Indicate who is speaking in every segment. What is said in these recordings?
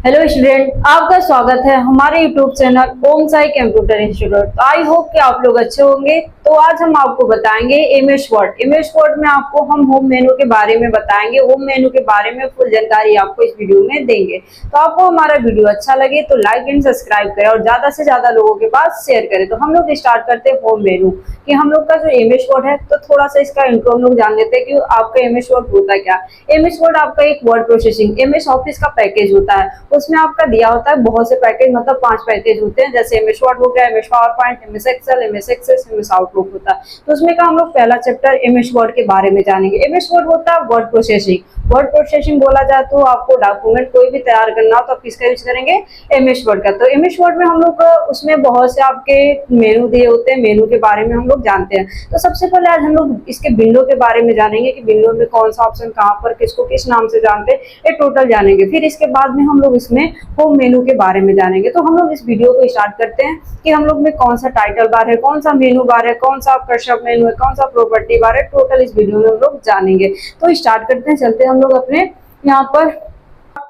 Speaker 1: Hello student, आपका स्वागत है हमारे YouTube channel Om Sai computer institute. I hope कि आप लोग अच्छे होंगे। तो आज हम आपको बताएंगे एमएस वर्ड। एमएस वर्ड में आपको हम होम मेनू के बारे में बताएंगे। होम मेनू के बारे में फुल जानकारी आपको इस वीडियो में देंगे। तो आपको हमारा वीडियो अच्छा लगे तो लाइक एंड सब्सक्राइब करें और ज्यादा से ज्यादा लोगों के पास शेयर करें। तो हम लोग स्टार्ट करते हैं होम मेनू कि हम लोग का जो एमएस वर्ड है, तो थोड़ा सा इसका इंट्रो हम लोग जान लेते हैं कि आपका एमएस वर्ड होता क्या। एमएस वर्ड आपका एक वर्ड प्रोसेसिंग एमएस ऑफिस का पैकेज होता है। उसमें आपका दिया होता है बहुत से पैकेज, मतलब 5 पैकेज होते हैं, जैसे एमएस वर्ड हो गया, MS PowerPoint, MS Excel, MS Access, MS Outlook होता है। तो उसमें का हम लोग पहला चैप्टर एमएस वर्ड के बारे में जानेंगे। एमएस वर्ड होता है वर्ड प्रोसेसिंग। वर्ड प्रोसेसिंग बोला जाए तो आपको डॉक्यूमेंट कोई भी तैयार करना हो तो आप किसका यूज करेंगे, एमएस वर्ड का। तो एमएस वर्ड में हम लोग उसमें बहुत से आपके मेनू दिए होते हैं, मेनू के बारे में हम लोग जानते हैं। तो सबसे पहले आज हम लोग इसके विंडो के बारे में जानेंगे कि विंडो में कौन सा ऑप्शन कहाँ पर किसको किस नाम से जानते हैं, ये टोटल जानेंगे। फिर इसके बाद में हम लोग इसमें होम मेनू के बारे में जानेंगे। तो हम लोग इस वीडियो को स्टार्ट करते हैं कि हम लोग में कौन सा टाइटल बार है, कौन सा मेनू बार है, कौन सा आपका सब मेनू है, कौन सा प्रॉपर्टी बार है, टोटल इस वीडियो में हम लोग जानेंगे। तो स्टार्ट करते हैं, चलते हैं हम लोग अपने यहाँ पर।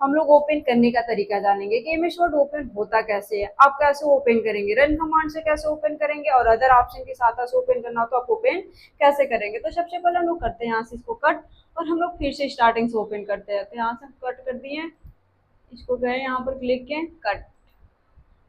Speaker 1: हम लोग ओपन करने का तरीका जानेंगे कि एमएस वर्ड ओपन होता कैसे है। आप कैसे ओपन करेंगे, रन कमांड से कैसे ओपन करेंगे, और अदर ऑप्शन के साथ से ओपन करना हो तो आप ओपन कैसे करेंगे। तो सबसे पहले हम लोग करते हैं यहाँ से इसको कट, और हम लोग फिर से स्टार्टिंग से ओपन करते हैं। तो यहाँ से कट कर दिए, इसको गए यहाँ पर क्लिक किए, कट।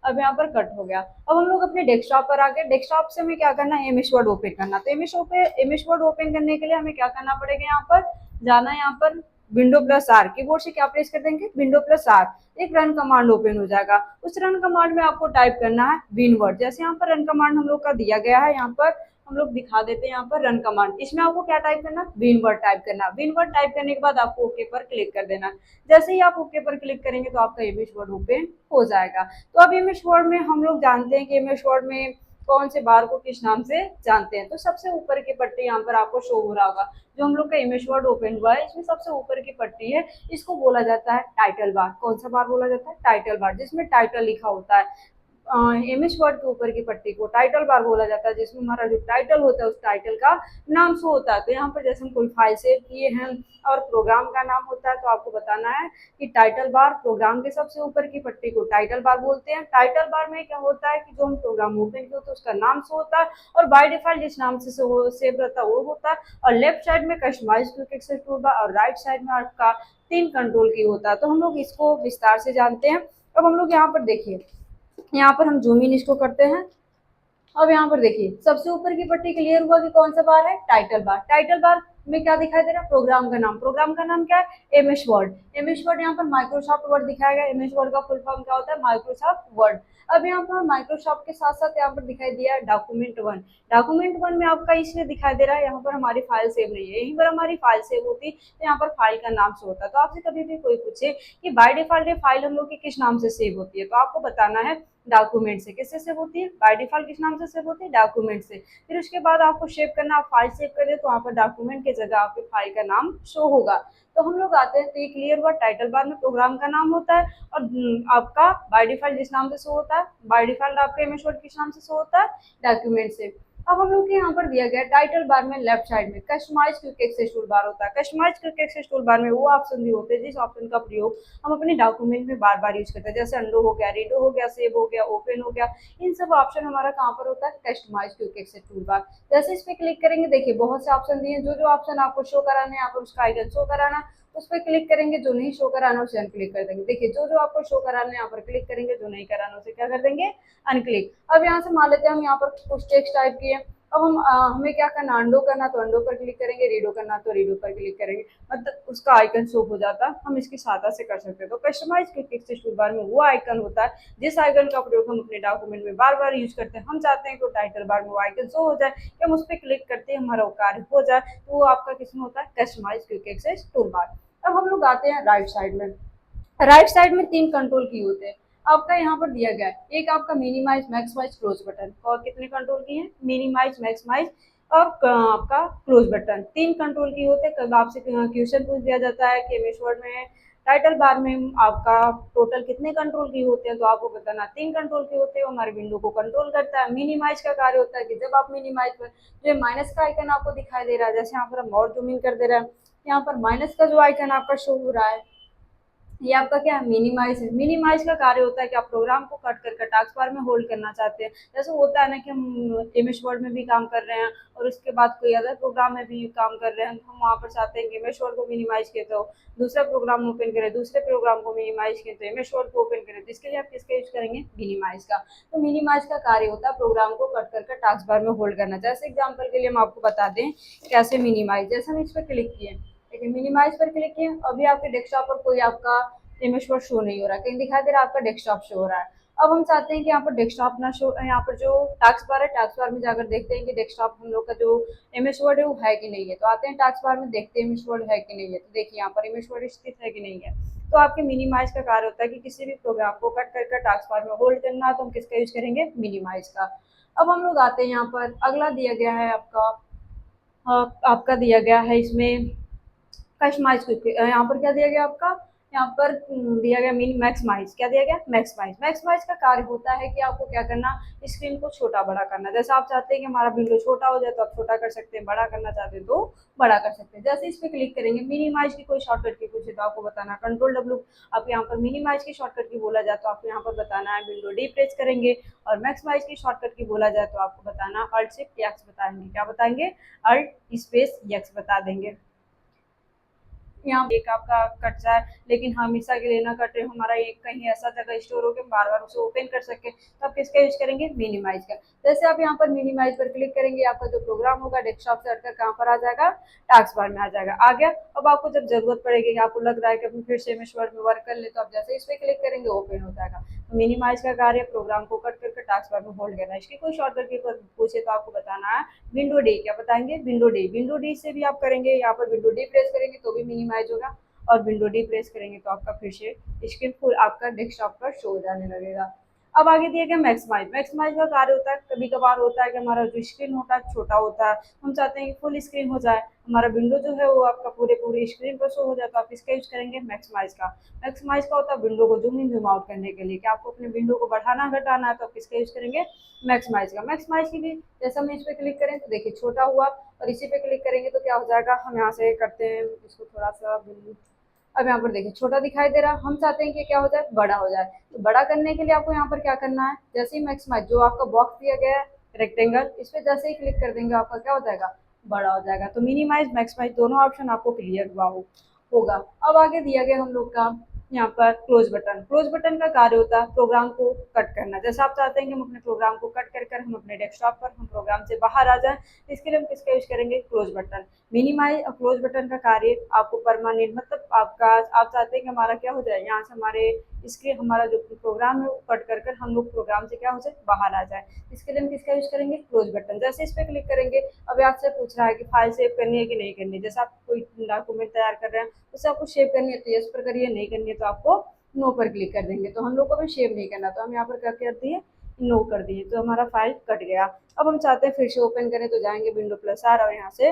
Speaker 1: अब यहाँ पर कट हो गया। अब हम लोग अपने डेस्कटॉप पर आ गए। डेस्कटॉप से हमें क्या करना है, एमएस वर्ड ओपन करना। तो एमएस वर्ड ओपन करने के लिए हमें क्या करना पड़ेगा, यहाँ पर जाना है, यहाँ पर विंडो प्लस आर, कीबोर्ड से क्या प्रेस कर देंगे, विंडो प्लस आर। एक रन कमांड ओपन हो जाएगा। उस रन कमांड में आपको टाइप करना है विन वर्ड। जैसे यहाँ पर रन कमांड हम लोग का दिया गया है, यहाँ पर हम लोग दिखा देते हैं। यहाँ पर रन कमांड, इसमें आपको क्या टाइप करना, विन वर्ड टाइप करना। विन वर्ड टाइप करने के बाद आपको ओके पर क्लिक कर देना। जैसे ही आप ओके पर क्लिक करेंगे तो आपका एमएस वर्ड ओपन हो जाएगा। तो अब एमएस वर्ड में हम लोग जानते हैं कि एमएस वर्ड में कौन से बार को किस नाम से जानते हैं। तो सबसे ऊपर की पट्टी यहाँ पर आपको शो हो रहा होगा, जो हम लोग का इमेज वर्ड ओपन हुआ है, इसमें सबसे ऊपर की पट्टी है, इसको बोला जाता है टाइटल बार। कौन सा बार बोला जाता है, टाइटल बार, जिसमें टाइटल लिखा होता है। एमएस वर्ड के ऊपर की पट्टी को टाइटल बार बोला जाता है, जिसमें हमारा जो टाइटल होता है उस टाइटल का नाम शो होता है। तो यहाँ पर जैसे हम कोई फाइल सेव किए हैं और प्रोग्राम का नाम होता है, तो आपको बताना है कि टाइटल बार, प्रोग्राम के सबसे ऊपर की पट्टी को टाइटल बार बोलते हैं। टाइटल बार में क्या होता है कि जो हम प्रोग्राम ओपन किए होते हैं उसका नाम शो होता है, और बाय डिफॉल्ट जिस नाम से सेव रहता है वो होता है। और लेफ्ट साइड में customize quick access toolbar, और राइट साइड में आपका 3 कंट्रोल की होता है। तो हम लोग इसको विस्तार से जानते हैं। अब हम लोग यहाँ पर देखिए, यहाँ पर हम जूम इन इसको करते हैं। अब यहाँ पर देखिए, सबसे ऊपर की पट्टी क्लियर हुआ कि कौन सा बार है, टाइटल बार। टाइटल बार में क्या दिखाई दे रहा है, प्रोग्राम का नाम। प्रोग्राम का नाम क्या है, एमएस वर्ड। एमएस वर्ड यहाँ पर माइक्रोसॉफ्ट वर्ड दिखाया गया। एमएस वर्ड का फुल फॉर्म क्या होता है, माइक्रोसॉफ्ट वर्ड। अब यहाँ पर माइक्रोसॉफ्ट के साथ साथ यहाँ पर दिखाई दिया है डॉक्यूमेंट वन। डॉक्यूमेंट वन में आपका इसलिए दिखाई दे रहा है, यहाँ पर हमारी फाइल सेव नहीं है। यहीं पर हमारी फाइल सेव होती तो यहाँ पर फाइल का नाम से होता। तो आपसे कभी भी कोई पूछे कि बाय डिफॉल्ट ये फाइल हम लोग की किस नाम से सेव होती है, तो आपको बताना है डॉक्यूमेंट से। किससे सेव होती है, बाय डिफॉल्ट किस नाम से सेव होती है, डॉक्यूमेंट से। फिर उसके बाद आपको सेव करना, आप फाइल सेव करें तो वहाँ पर डॉक्यूमेंट की जगह आपके फाइल का नाम शो होगा। तो हम लोग आते हैं, तो ये क्लियर हुआ, टाइटल बार में प्रोग्राम का नाम होता है, और आपका बाय डिफॉल्ट जिस नाम से शो होता है, बाय डिफॉल्ट आपका एमएस वर्ड किस नाम से शो होता है, डॉक्यूमेंट से। अब हम लोग के यहाँ पर दिया गया टाइटल बार में लेफ्ट साइड में customize quick access toolbar होता है। Customize quick access toolbar में वो ऑप्शन भी होते हैं जिस ऑप्शन का प्रयोग हम अपने डॉक्यूमेंट में बार बार यूज करते हैं, जैसे अंडो हो गया, रीडो हो गया, सेव हो गया, ओपन हो गया। इन सब ऑप्शन हमारा कहाँ पर होता है, customize quick access toolbar. जैसे इस पे क्लिक करेंगे, देखिए बहुत से ऑप्शन दिए, जो ऑप्शन आपको शो कराना है यहाँ पर उसका आइकन शो कराना, उस पर क्लिक करेंगे। जो नहीं शो कराना उसे अनक्लिक कर देंगे। देखिए जो आपको शो कराना है यहाँ पर क्लिक करेंगे, जो नहीं कराना उसे क्या कर देंगे, अनक्लिक। अब यहाँ से मान लेते हैं हम यहाँ पर कुछ टेक्स्ट टाइप किए। अब हमें क्या करना, अंडो करना तो अंडो पर क्लिक करेंगे, रीडो करना तो रीडो पर क्लिक करेंगे, मतलब उसका आइकन शो हो जाता है। हम इसकी सहायता से कर सकते हैं। तो customize quick access toolbar में वो आइकन होता है जिस आइकन का प्रयोग हम अपने डॉक्यूमेंट में बार बार यूज करते हैं। हम चाहते हैं कि टाइटल बार में वो आइकन शो हो जाए, कि हम उस पर क्लिक करते हैं हमारा वो कार्य हो जाए, तो वो आपका किसमें होता है, customize quick access toolbar. अब हम लोग आते हैं राइट साइड में। राइट साइड में 3 कंट्रोल की होते हैं, आपका यहाँ पर दिया गया है। एक आपका मिनिमाइज, मैक्सिमाइज, क्लोज बटन। और कितने कंट्रोल की है, मिनिमाइज, मैक्सिमाइज और आपका क्लोज बटन। 3 कंट्रोल की होते हैं। कब आपसे क्वेश्चन पूछ दिया जाता है कि एमएस वर्ड में टाइटल बार में आपका टोटल कितने कंट्रोल की होते हैं, तो आपको बताना 3 कंट्रोल की होते हैं। हमारे विंडो को कंट्रोल करता है। मिनिमाइज का कार्य होता है कि जब आप मिनिमाइज पर जो माइनस का आइकन आपको दिखाई दे रहा है, जैसे यहाँ पर हम और जूम इन कर दे रहे हैं, यहाँ पर माइनस का जो आइकन आपका शो हो रहा है, ये आपका क्या है, मिनिमाइज है। मिनिमाइज का कार्य होता है कि आप प्रोग्राम को कट कर टास्क बार में होल्ड करना चाहते हैं। जैसे होता है ना कि हम एमएस वर्ड में भी काम कर रहे हैं और उसके बाद कोई अदर प्रोग्राम में भी काम कर रहे हैं, तो हम वहाँ पर चाहते हैं कि एमएस वर्ड को मिनिमाइज किया तो दूसरा प्रोग्राम ओपन करें, दूसरे प्रोग्राम को मिनिमाइज किया तो एमएस वर्ड को ओपन करें, तो इसके लिए आप किसका यूज करेंगे, मिनिमाइज का। तो मिनिमाइज का कार्य होता है प्रोग्राम को कट कर टास्क बार में होल्ड करना। जैसे एग्जाम्पल के लिए हम आपको बता दें कैसे मिनिमाइज, जैसे हम इस पर क्लिक किए, देखिए मिनिमाइज पर क्लिक किए, अभी आपके डेस्कटॉप पर कोई आपका इमेज पर शो नहीं हो रहा, कहीं दिखाई दे रहा है आपका डेस्कटॉप शो हो रहा है। अब हम चाहते हैं कि यहाँ पर डेस्कटॉप ना शो, यहाँ पर जो टास्क बार है टास्क बार में जाकर देखते हैं कि डेस्कटॉप हम लोग का जो इमेज वर्ड है वो है कि नहीं है। तो आते हैं टास्क बार में, देखते हैं इमेज वर्ड है कि नहीं है। तो देखिए यहाँ पर इमेज वर्ड स्थित है कि नहीं है। तो आपके मिनिमाइज का कार्य होता है कि किसी भी प्रोग्राम को कट कर टास्क बार में होल्ड करना, तो हम किसका यूज करेंगे, मिनिमाइज का। अब हम लोग आते हैं यहाँ पर, अगला दिया गया है आपका दिया गया है इसमें कस्टमाइज क्विक। यहाँ पर क्या दिया गया आपका, यहाँ पर दिया गया मिनी मैक्समाइज, क्या दिया गया, मैक्समाइज। मैक्समाइज का कार्य होता है कि आपको क्या करना, स्क्रीन को छोटा बड़ा करना। जैसे आप चाहते हैं कि हमारा विंडो छोटा हो जाए तो आप छोटा कर सकते हैं, बड़ा करना चाहते हैं तो बड़ा कर सकते हैं। जैसे इस पर क्लिक करेंगे, मिनिमाइज की कोई शॉर्टकट की पूछे तो आपको बताना कंट्रोल W। आप यहाँ पर मिनिमाइज की शॉर्टकट की बोला जाए तो आपको यहाँ पर बताना है विंडो D प्रेस करेंगे, और मैक्समाइज की शॉर्टकट की बोला जाए तो आपको बताना अल्ट शिफ्ट एक्स बताएंगे। क्या बताएंगे, अल्ट स्पेस एक्स बता देंगे। यहाँ एक आपका कट जाए, लेकिन हमेशा के लिए ना कटे, हमारा एक कहीं ऐसा जगह स्टोर हो के बार बार उसे ओपन कर सके, तो आप किसका यूज करेंगे, मिनिमाइज का। जैसे आप यहाँ पर मिनिमाइज पर क्लिक करेंगे, आपका जो प्रोग्राम होगा डेस्कटॉप से हटकर कहाँ पर आ जाएगा, टास्क बार में आ जाएगा। आ गया। अब आपको जब जरूरत पड़ेगी, आपको लग रहा है कि फिर से एमएस वर्ड में वर्क कर ले, तो आप जैसे इस पर क्लिक करेंगे ओपन हो जाएगा। तो मिनिमाइज का कार्य प्रोग्राम को कट करके टास्क बार में होल्ड करना है। इसकी कोई शॉर्टकट की पूछे तो आपको बताना है विंडो D। क्या बताएंगे, विंडो D। विंडो D से भी आप करेंगे, यहाँ पर विंडो D प्रेस करेंगे तो भी मिनिमाइज होगा, और विंडो D प्रेस करेंगे तो आपका फिर से स्क्रीन फुल आपका डेस्कटॉप पर शो हो जाने लगेगा। अब आगे दिया गया मैक्समाइज। मैक्समाइज का कार्य होता है, कभी कभार होता है कि हमारा जो स्क्रीन होता है छोटा होता है, हम चाहते हैं कि फुल स्क्रीन हो जाए, हमारा विंडो जो है वो आपका पूरे स्क्रीन पर शो हो जाए, तो आप इसका यूज करेंगे मैक्समाइज का। मैक्समाइज का होता है विंडो को जूम इन जूम आउट करने के लिए, कि आपको अपने विंडो को बढ़ाना घटाना है तो आप किसका यूज करेंगे, मैक्समाइज का। मैक्समाइज की भी जैसे हम इस पे क्लिक करें तो देखिए छोटा हुआ, और इसी पे क्लिक करेंगे तो क्या हो जाएगा, हम यहाँ से करते हैं इसको थोड़ा सा, अब यहाँ पर देखिए छोटा दिखाई दे रहा, हम चाहते हैं कि क्या हो जाए, बड़ा हो जाए। तो बड़ा करने के लिए आपको यहाँ पर क्या करना है, जैसे ही मैक्सिमाइज जो आपका बॉक्स दिया गया है रेक्टेंगल, इस पे जैसे ही क्लिक कर देंगे आपका क्या हो जाएगा, बड़ा हो जाएगा। तो मिनिमाइज मैक्सिमाइज दोनों ऑप्शन आपको क्लियर हुआ होगा। अब आगे दिया गया हम लोग का यहाँ पर क्लोज बटन। क्लोज बटन का कार्य होता है प्रोग्राम को कट करना। जैसे आप चाहते हैं कि हम अपने प्रोग्राम को कट कर हम अपने डेस्कटॉप पर हम प्रोग्राम से बाहर आ जाए, इसके लिए हम किसका यूज करेंगे, क्लोज बटन। मिनिमाइज और क्लोज बटन का कार्य आपको परमानेंट, मतलब आपका आप चाहते हैं कि हमारा क्या हो जाए, यहाँ से हमारे इसके हमारा जो प्रोग्राम है वो कट कर हम लोग प्रोग्राम से क्या हो जाए, बाहर आ जाए। इसके लिए हम किसका यूज करेंगे, क्लोज बटन। जैसे इस पर क्लिक करेंगे, अब आपसे पूछ रहा है कि फाइल सेव करनी है कि नहीं करनी है। जैसे आप कोई डॉक्यूमेंट तैयार कर रहे हैं, उसे आपको सेव करनी है तो यस पर करिए, नहीं करनी है तो आपको नो पर क्लिक कर देंगे। तो हम लोग को भी सेव नहीं करना, तो हम यहाँ पर क्या कर दिए, नो कर दिए, तो हमारा फाइल कट गया। अब हम चाहते हैं फिर से ओपन करें, तो जाएंगे विंडो प्लस आर और यहाँ से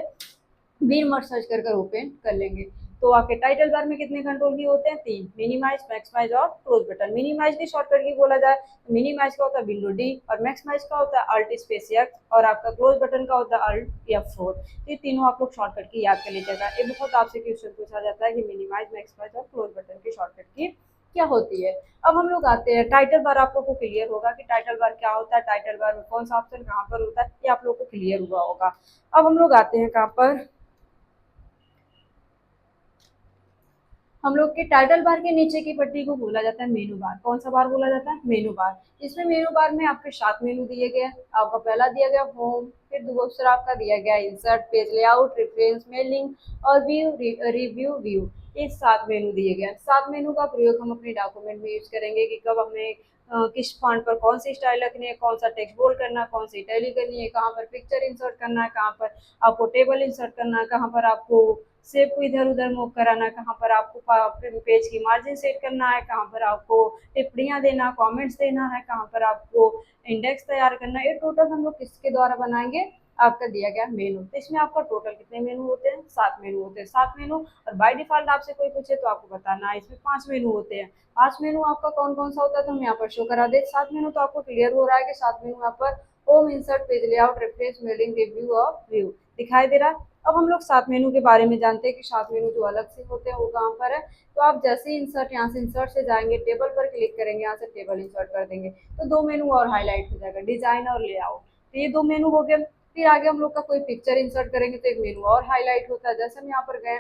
Speaker 1: बीन मर्ज सर्च कर ओपन कर लेंगे। तो आपके टाइटल बार में कितने कंट्रोल की होते हैं, 3, मिनिमाइज, मैक्सिमाइज और क्लोज बटन। मिनिमाइज की शॉर्टकट की बोला जाए तो मिनिमाइज का होता है विंडो D, और मैक्सिमाइज का होता है अल्ट स्पेस एक्स, और आपका क्लोज बटन का होता है अल्ट F4। ये तीनों आप लोग शॉर्टकट की याद कर लीजिएगा। ये बहुत आपसे क्वेश्चन पूछा जाता है कि मिनिमाइज, मैक्सिमाइज और क्लोज बटन की शॉर्टकट की क्या होती है। अब हम लोग आते हैं टाइटल बार। आप लोग को क्लियर होगा कि टाइटल बार क्या होता है, टाइटल बार में कौन सा ऑप्शन कहाँ पर होता है, ये आप लोग को क्लियर हुआ होगा। अब हम लोग आते हैं कहाँ पर, हम लोग के टाइटल बार के नीचे की पट्टी को बोला जाता है मेनू बार। कौन सा बार बोला जाता है, मेनू बार। इसमें मेनू बार में आपके 7 मेनू दिए गए हैं। आपका पहला दिया गया होम, फिर दूसरा आपका दिया गया insert, page layout, reference, mailing और व्यू, रिव्यू, व्यू। ये 7 मेनू दिए गए हैं। 7 मेनू का प्रयोग हम अपने डॉक्यूमेंट में यूज करेंगे कि कब हमें किस फॉन्ट पर कौन सी स्टाइल रखनी है, कौन सा टेक्स्ट बोल्ड करना है, कौन सी इटैलिक करनी है, कहाँ पर पिक्चर इंसर्ट करना है, कहाँ पर आपको टेबल इंसर्ट करना है, कहाँ पर आपको सेव को इधर उधर मूव कराना, कहाँ पर आपको पेज की मार्जिन सेट करना है, कहाँ पर आपको टिप्पणियाँ देना, कमेंट्स देना है, कहाँ पर आपको इंडेक्स तैयार करना है। ये टोटल हम लोग किसके द्वारा बनाएंगे, आपका दिया गया मेनू। तो इसमें आपका टोटल कितने मेनू होते हैं, 7 मेनू होते हैं। 7 मेनू, और बाय डिफॉल्ट आपसे कोई पूछे तो आपको बताना है इसमें 5 मेनू होते हैं। 5 मेनू आपका कौन कौन सा होता है तो हम यहाँ पर शो करा दे। 7 मेनू तो आपको क्लियर हो रहा है कि 7 मेनू यहाँ पर home, insert, page layout, reference, mailing, review और व्यू दिखाई दे रहा है। अब हम लोग सात मेनू के बारे में जानते हैं कि सात मेनू जो अलग से होते हैं वो कहाँ पर है। तो आप जैसे ही इंसर्ट, यहाँ से इंसर्ट से जाएंगे, टेबल पर क्लिक करेंगे, यहाँ से टेबल इंसर्ट कर देंगे तो दो मेनू और हाईलाइट हो जाएगा, डिजाइन और लेआउट। तो ये दो मेनू हो गए। फिर आगे हम लोग का कोई पिक्चर इंसर्ट करेंगे तो एक मेनू और हाईलाइट होता है। जैसे हम यहाँ पर गए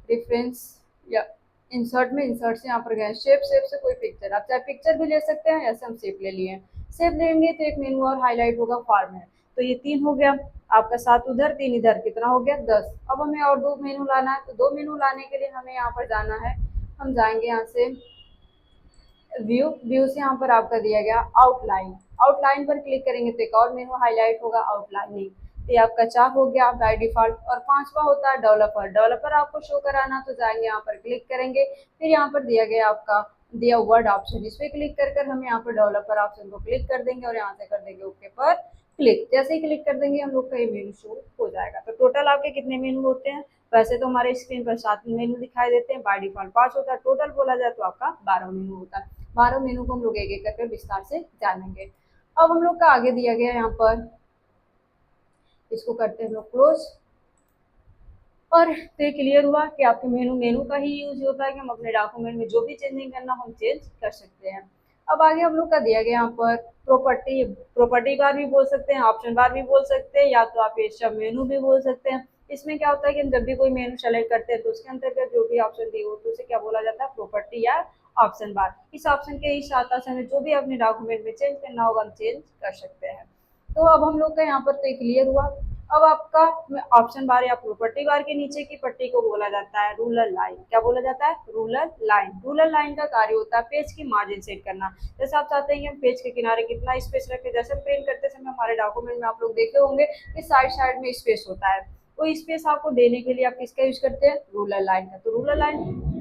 Speaker 1: रेफरेंस या इंसर्ट में, इंसर्ट से यहाँ पर गए शेप, शेप से कोई पिक्चर, आप चाहे पिक्चर भी ले सकते हैं, ऐसे हम शेप ले लिए, शेप लेंगे तो एक मेनू और हाईलाइट होगा फॉर्मेट। तो ये तीन हो गया आपका, सात उधर तीन इधर, कितना हो गया 10। अब हमें और दो मेनू लाना है, तो दो मेनू लाने के लिए हमें यहाँ पर जाना है। हम जाएंगे यहाँ से व्यू, व्यू से यहाँ पर आपका दिया गया आउटलाइन, आउटलाइन पर क्लिक करेंगे तो एक और मेनू हाईलाइट होगा आउटलाइनिंग। तो ये आपका चार हो गया बाय डिफॉल्ट। और पांचवा होता है डेवलपर, डेवलपर आपको शो कराना तो जाएंगे यहाँ पर क्लिक करेंगे, फिर यहाँ पर दिया गया आपका दिया वर्ड ऑप्शन, इस पर क्लिक कर कर हम यहाँ पर डेवलपर ऑप्शन को क्लिक कर देंगे और यहाँ से कर देंगे ओके पर क्लिक। जैसे ही क्लिक कर देंगे हम लोग का ये मेनू शो हो जाएगा। तो टोटल आपके कितने मेनू होते हैं? वैसे तो हमारे स्क्रीन पर 7 मेनू दिखाई देते हैं, बाय डिफॉल्ट 5 होता है, टोटल बोला जाए तो आपका 12 मेनू होता है। 12 मेनू को हम लोग एक एक करके विस्तार से जानेंगे। अब हम लोग का आगे दिया गया यहाँ पर, इसको करते हैं हम लोग क्लोज। और तो ये क्लियर हुआ कि आपके मेनू, मेनू का ही यूज होता है कि हम अपने डॉक्यूमेंट में जो भी चेंजिंग करना हम चेंज कर सकते हैं। अब आगे हम लोग का दिया गया यहाँ पर प्रॉपर्टी, प्रॉपर्टी बार भी बोल सकते हैं, ऑप्शन बार भी बोल सकते हैं, या तो आप ये सब मेनू भी बोल सकते हैं। इसमें क्या होता है कि हम जब भी कोई मेनू सेलेक्ट करते हैं तो उसके अंतर्गत जो भी ऑप्शन दिए हो तो उसे क्या बोला जाता है, प्रॉपर्टी या ऑप्शन बार। इस ऑप्शन के इस सहायता से हमें जो भी अपने डॉक्यूमेंट में चेंज करना होगा हम चेंज कर सकते हैं। तो अब हम लोग का यहाँ पर तो क्लियर हुआ। अब आपका ऑप्शन बार या प्रॉपर्टी बार के नीचे की पट्टी को बोला जाता है रूलर लाइन। क्या बोला जाता है? Ruler line. रूलर लाइन का कार्य होता है पेज की मार्जिन सेट करना। जैसे आप चाहते हैं कि हम पेज के किनारे कितना स्पेस रखें, जैसे हम प्रिंट करते समय हमारे डॉक्यूमेंट में आप लोग देखे होंगे कि साइड साइड में स्पेस होता है, वो स्पेस आपको देने के लिए आप किसका यूज करते हैं? रूलर लाइन का। तो रूलर लाइन,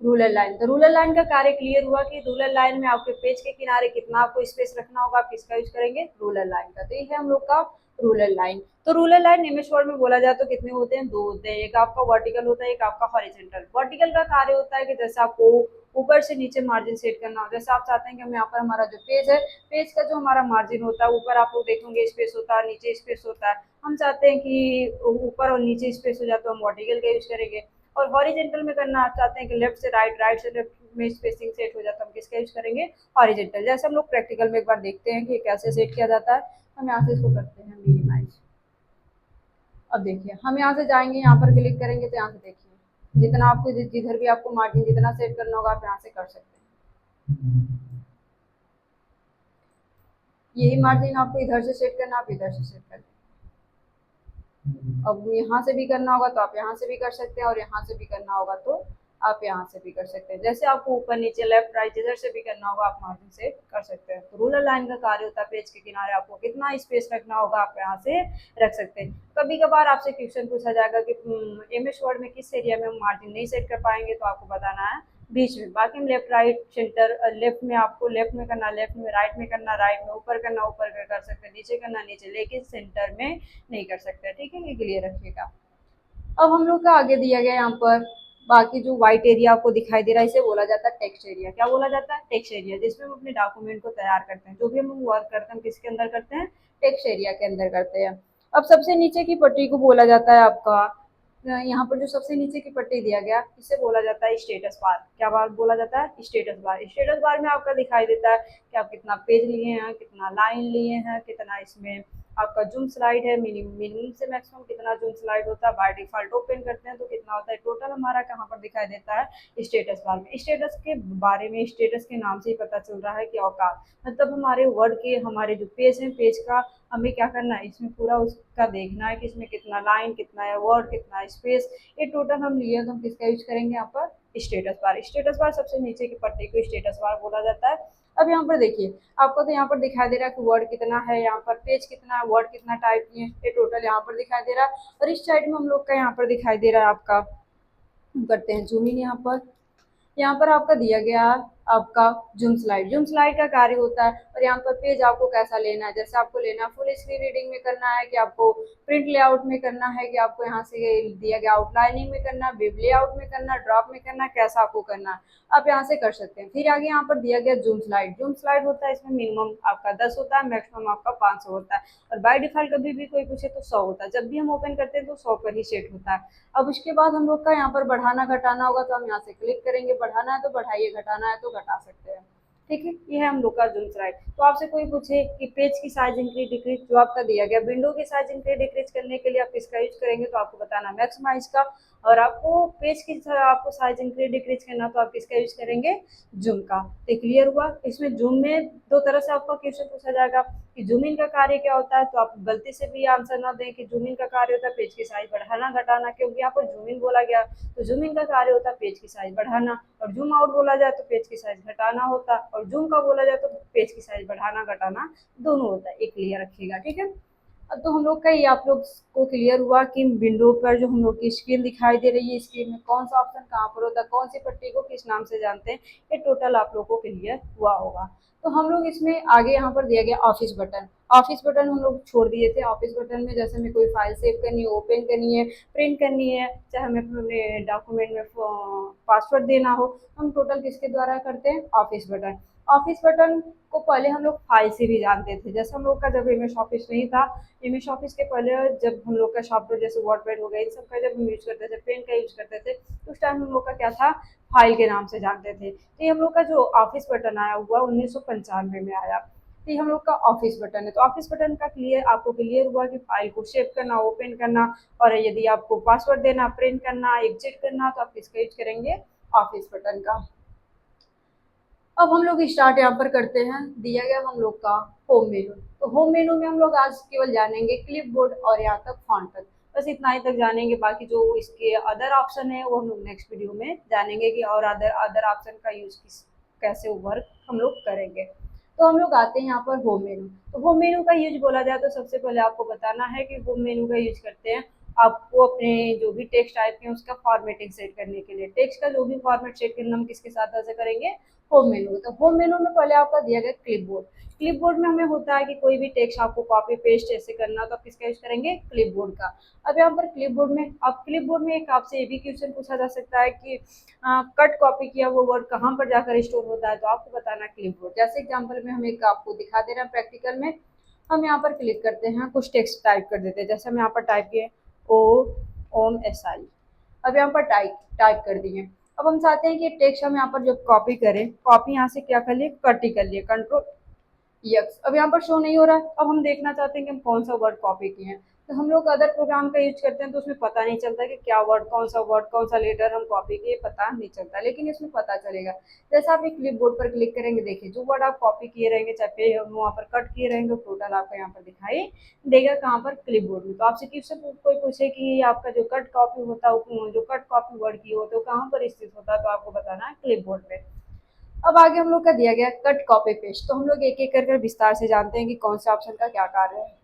Speaker 1: रूलर लाइन, तो रूलर लाइन का कार्य क्लियर हुआ कि रूलर लाइन में आपके पेज के किनारे कितना आपको स्पेस रखना होगा, आप किसका यूज करेंगे? रूलर लाइन का। तो ये है हम लोग का रूलर लाइन। तो रूलर लाइन इमेज वर्ड में बोला जाए तो कितने होते हैं? दो होते हैं, एक आपका वर्टिकल होता है, एक आपका हॉरिजॉन्टल। वर्टिकल का कार्य होता है कि जैसे आपको ऊपर से नीचे मार्जिन सेट करना हो, जैसे आप चाहते हैं कि हम यहाँ पर हमारा जो पेज है, पेज का जो हमारा मार्जिन होता है, ऊपर आप लोग देखेंगे स्पेस होता है, नीचे स्पेस होता है, हम चाहते हैं कि ऊपर और नीचे स्पेस हो जाए तो हम वर्टिकल का यूज करेंगे। और हॉरिजेंटल में करना आप चाहते हैं कि लेफ्ट से राइट, राइट से लेफ्ट में स्पेसिंग सेट हो जाता है, हम किसका यूज करेंगे? हॉरिजेंटल। जैसे हम लोग प्रैक्टिकल में एक बार देखते हैं कि कैसे सेट किया जाता है। हम यहाँ से इसको करते हैं मिनिमाइज। अब देखिए हम यहाँ से जाएंगे, यहाँ पर क्लिक करेंगे तो यहाँ से देखिए जितना आपको जिधर भी आपको मार्जिन जितना सेट करना होगा आप यहाँ से कर सकते हैं। यही मार्जिन आपको इधर से सेट करना, आप इधर से सेट कर। अब यहाँ से भी करना होगा तो आप यहाँ से भी कर सकते हैं, और यहाँ से भी करना होगा तो आप यहाँ से भी कर सकते हैं। जैसे आपको ऊपर नीचे लेफ्ट राइट जिधर से भी करना होगा आप मार्जिन से कर सकते हैं। तो रूलर लाइन का कार्य होता है पेज के किनारे आपको कितना स्पेस रखना होगा आप यहाँ से रख सकते हैं। कभी कभार आपसे क्वेश्चन पूछा जाएगा कि एमएस वर्ड में किस एरिया में हम मार्जिन नहीं सेट कर पाएंगे, तो आपको बताना है बीच में। बाकी हम लेफ्ट राइट सेंटर, लेफ्ट में आपको लेफ्ट में करना लेफ्ट में, राइट में करना राइट में, ऊपर करना ऊपर कर सकते हैं, नीचे करना नीचे, लेकिन सेंटर में नहीं कर सकते। ठीक है, ये क्लियर रखिएगा। अब हम लोग का आगे दिया गया यहाँ पर बाकी जो व्हाइट एरिया आपको दिखाई दे रहा है इसे बोला जाता है टेक्स्ट एरिया। क्या बोला जाता है? टेक्स्ट एरिया, जिसमें हम अपने डॉक्यूमेंट को तैयार करते हैं, जो भी हम वर्क करते हैं हम किसके अंदर करते हैं? टेक्स्ट एरिया के अंदर करते हैं। अब सबसे नीचे की पट्टी को बोला जाता है आपका, यहाँ पर जो सबसे नीचे की पट्टी दिया गया इसे बोला जाता है स्टेटस बार। क्या बार बोला जाता है? Status bar. स्टेटस बार में आपका दिखाई देता है कि आप कितना पेज लिए हैं, कितना लाइन लिए हैं, कितना इसमें आपका जूम स्लाइड है, मिनिमम से मैक्सिमम कितना जूम स्लाइड होता है, बाय डिफॉल्ट ओपन करते हैं तो कितना होता है, टोटल हमारा कहाँ पर दिखाई देता है? स्टेटस बार में। स्टेटस के बारे में स्टेटस के नाम से ही पता चल रहा है कि औकात, मतलब हमारे वर्ड के हमारे जो पेज है, पेज का हमें क्या करना है, इसमें पूरा उसका देखना है कि इसमें कितना लाइन, कितना है वर्ड, कितना स्पेस, ये टोटल हम लिए तो हम किसका यूज करेंगे यहाँ पर? Status bar. स्टेटस बार सबसे नीचे की पट्टी को स्टेटस बार बोला जाता है। अब यहाँ पर देखिए आपको तो यहाँ पर दिखाई दे रहा है कि वर्ड कितना है, यहाँ पर पेज कितना है, वर्ड कितना टाइप किए, ये टोटल यहाँ पर दिखाई दे रहा है। और इस साइड में हम लोग का यहाँ पर दिखाई दे रहा है आपका, हम करते हैं जूम इन। यहाँ पर आपका दिया गया आपका जूम स्लाइड का कार्य होता है। और यहाँ पर पेज आपको कैसा लेना है, जैसे आपको लेना है फुल स्क्रीन रीडिंग में करना है, कि आपको प्रिंट लेआउट में करना है, कि आपको यहाँ से दिया गया आउटलाइनिंग में करना है, वेब लेआउट में करना है, ड्रॉप में करना है, कैसा आपको करना है आप यहाँ से कर सकते हैं। फिर आगे यहाँ पर दिया गया जूम स्लाइड होता है, इसमें मिनिमम आपका 10 होता है, मैक्सिमम आपका 500 होता है, और बाय डिफॉल्ट कभी भी कोई पूछे तो 100 होता है। जब भी हम ओपन करते हैं तो 100 पर ही सेट होता है। अब उसके बाद हम लोग का यहाँ पर बढ़ाना घटाना होगा, तो हम यहाँ से क्लिक करेंगे, बढ़ाना है तो बढ़ाइए, घटाना है तो घटा सकते हैं। ठीक है, ये है हम लोग का जूम स्लाइड। तो आपसे कोई पूछे कि पेज की साइज इंक्रीज डिक्रीज, जो आपका दिया गया विंडो की साइज इंक्रीज डिक्रीज करने के लिए आप किसका यूज करेंगे, तो आपको बताना मैक्सिमाइज का। और आपको पेज की आपको साइज इंक्रीज डिक्रीज करना, तो आप किसका यूज करेंगे, जूम का। तो क्लियर हुआ। इसमें जूम में दो तरह से आपका क्वेश्चन पूछा जाएगा कि जूम इन का कार्य क्या होता है, तो आप गलती से भी आंसर ना दें कि जूम इन का कार्य होता है पेज की साइज बढ़ाना घटाना, क्योंकि यहाँ पर जूम इन बोला गया, तो जूम इन का कार्य होता है पेज की साइज बढ़ाना, और जूम आउट बोला जाए तो पेज की साइज घटाना होता है, और जूम का बोला जाए तो पेज की साइज बढ़ाना घटाना दोनों होता है। एक क्लियर रखिएगा, ठीक है। अब तो हम लोग का ये आप लोग को क्लियर हुआ कि विंडो पर जो हम लोग की स्क्रीन दिखाई दे रही है, स्क्रीन में कौन सा ऑप्शन कहाँ पर होता है, कौन सी पट्टी को किस नाम से जानते हैं, ये टोटल आप लोग को क्लियर हुआ होगा। तो हम लोग इसमें आगे यहाँ पर दिया गया ऑफिस बटन हम लोग छोड़ दिए थे। ऑफिस बटन में जैसे हमें कोई फाइल सेव करनी है, ओपन करनी है, प्रिंट करनी है, चाहे हमें अपने डॉक्यूमेंट में पासवर्ड देना हो, हम टोटल किसके द्वारा करते हैं, ऑफिस बटन को पहले हम लोग फाइल से भी जानते थे। जैसे हम लोग का जब एमएस ऑफिस नहीं था, एमएस ऑफिस के पहले जब हम लोग का सॉफ्टवेयर जैसे वर्डपैड हो गया, इन सब का जब हम यूज करते थे, पेन का यूज करते थे, तो उस टाइम हम लोग का क्या था, फाइल के नाम से जानते थे। तो ये हम लोग का जो ऑफिस बटन आया हुआ 1995 में आया, तो ये हम लोग का ऑफिस बटन है। तो ऑफिस बटन का आपको क्लियर हुआ कि फाइल को सेव करना, ओपन करना, और यदि आपको पासवर्ड देना, प्रिंट करना, एग्जिट करना, तो आप किसका यूज करेंगे, ऑफिस बटन का। अब हम लोग स्टार्ट यहाँ पर करते हैं, दिया गया हम लोग का होम मेनू। तो होम मेनू में हम लोग आज केवल जानेंगे क्लिपबोर्ड और यहाँ तक फॉन्ट तक, बस इतना ही तक जानेंगे। बाकी जो इसके अदर ऑप्शन है वो हम लोग नेक्स्ट वीडियो में जानेंगे कि और अदर ऑप्शन का यूज कैसे वर्क हम लोग करेंगे। तो हम लोग आते हैं यहाँ पर होम मेनू। तो होम मेनू का यूज बोला जाए तो सबसे पहले आपको बताना है कि होम मेनू का यूज करते हैं आपको अपने जो भी टेक्स्ट टाइप है उसका फॉर्मेटिंग सेट करने के लिए। टेक्स्ट का जो भी फॉर्मेट सेट करना हम किसके साथ ऐसे करेंगे, होम मेनू। तो होम मेनू में पहले आपका दिया गया क्लिपबोर्ड में हमें होता है कि कोई भी टेक्स्ट आपको कॉपी पेस्ट ऐसे करना, तो आप किसका यूज करेंगे, क्लिपबोर्ड का। अब यहाँ पर क्लिपबोर्ड में एक आपसे ये भी क्वेश्चन पूछा जा सकता है कि कट कॉपी किया वो वर्ड कहाँ पर जाकर स्टोर होता है, तो आपको बताना क्लिपबोर्ड। जैसे एग्जाम्पल में हम एक आपको दिखा दे रहे हैं प्रैक्टिकल में, हम यहाँ पर क्लिक करते हैं, कुछ टेक्स्ट टाइप कर देते हैं। जैसे हम यहाँ पर टाइप किए OMSI, अब यहाँ पर टाइप कर दिए। अब हम चाहते हैं कि टेक्स्ट हम यहाँ पर जब कॉपी करें, कॉपी यहाँ से क्या कर लिए, कट ही कर लिए, कंट्रोल यस। अब यहाँ पर शो नहीं हो रहा है। अब हम देखना चाहते हैं कि हम कौन सा वर्ड कॉपी किए हैं, तो हम लोग अदर प्रोग्राम का यूज करते हैं तो उसमें पता नहीं चलता कि क्या वर्ड कौन सा लेटर हम कॉपी किए, पता नहीं चलता, लेकिन इसमें पता चलेगा। जैसे आप एक क्लिपबोर्ड पर क्लिक करेंगे, देखिए जो वर्ड आप कॉपी किए रहेंगे, चाहे वहाँ पर कट किए रहेंगे, टोटल आपको यहाँ पर दिखाई देगा कहाँ पर, क्लिपबोर्ड में। तो आपसे किससे कोई पूछे कि आपका जो कट कॉपी होता है, जो कट कॉपी वर्ड की होते हो कहाँ पर स्थित होता है, तो आपको बताना है क्लिपबोर्ड पे। अब आगे हम लोग का दिया गया कट कॉपी पेस्ट। तो हम लोग एक एक कर विस्तार से जानते हैं कि कौन से ऑप्शन का क्या कार्य है।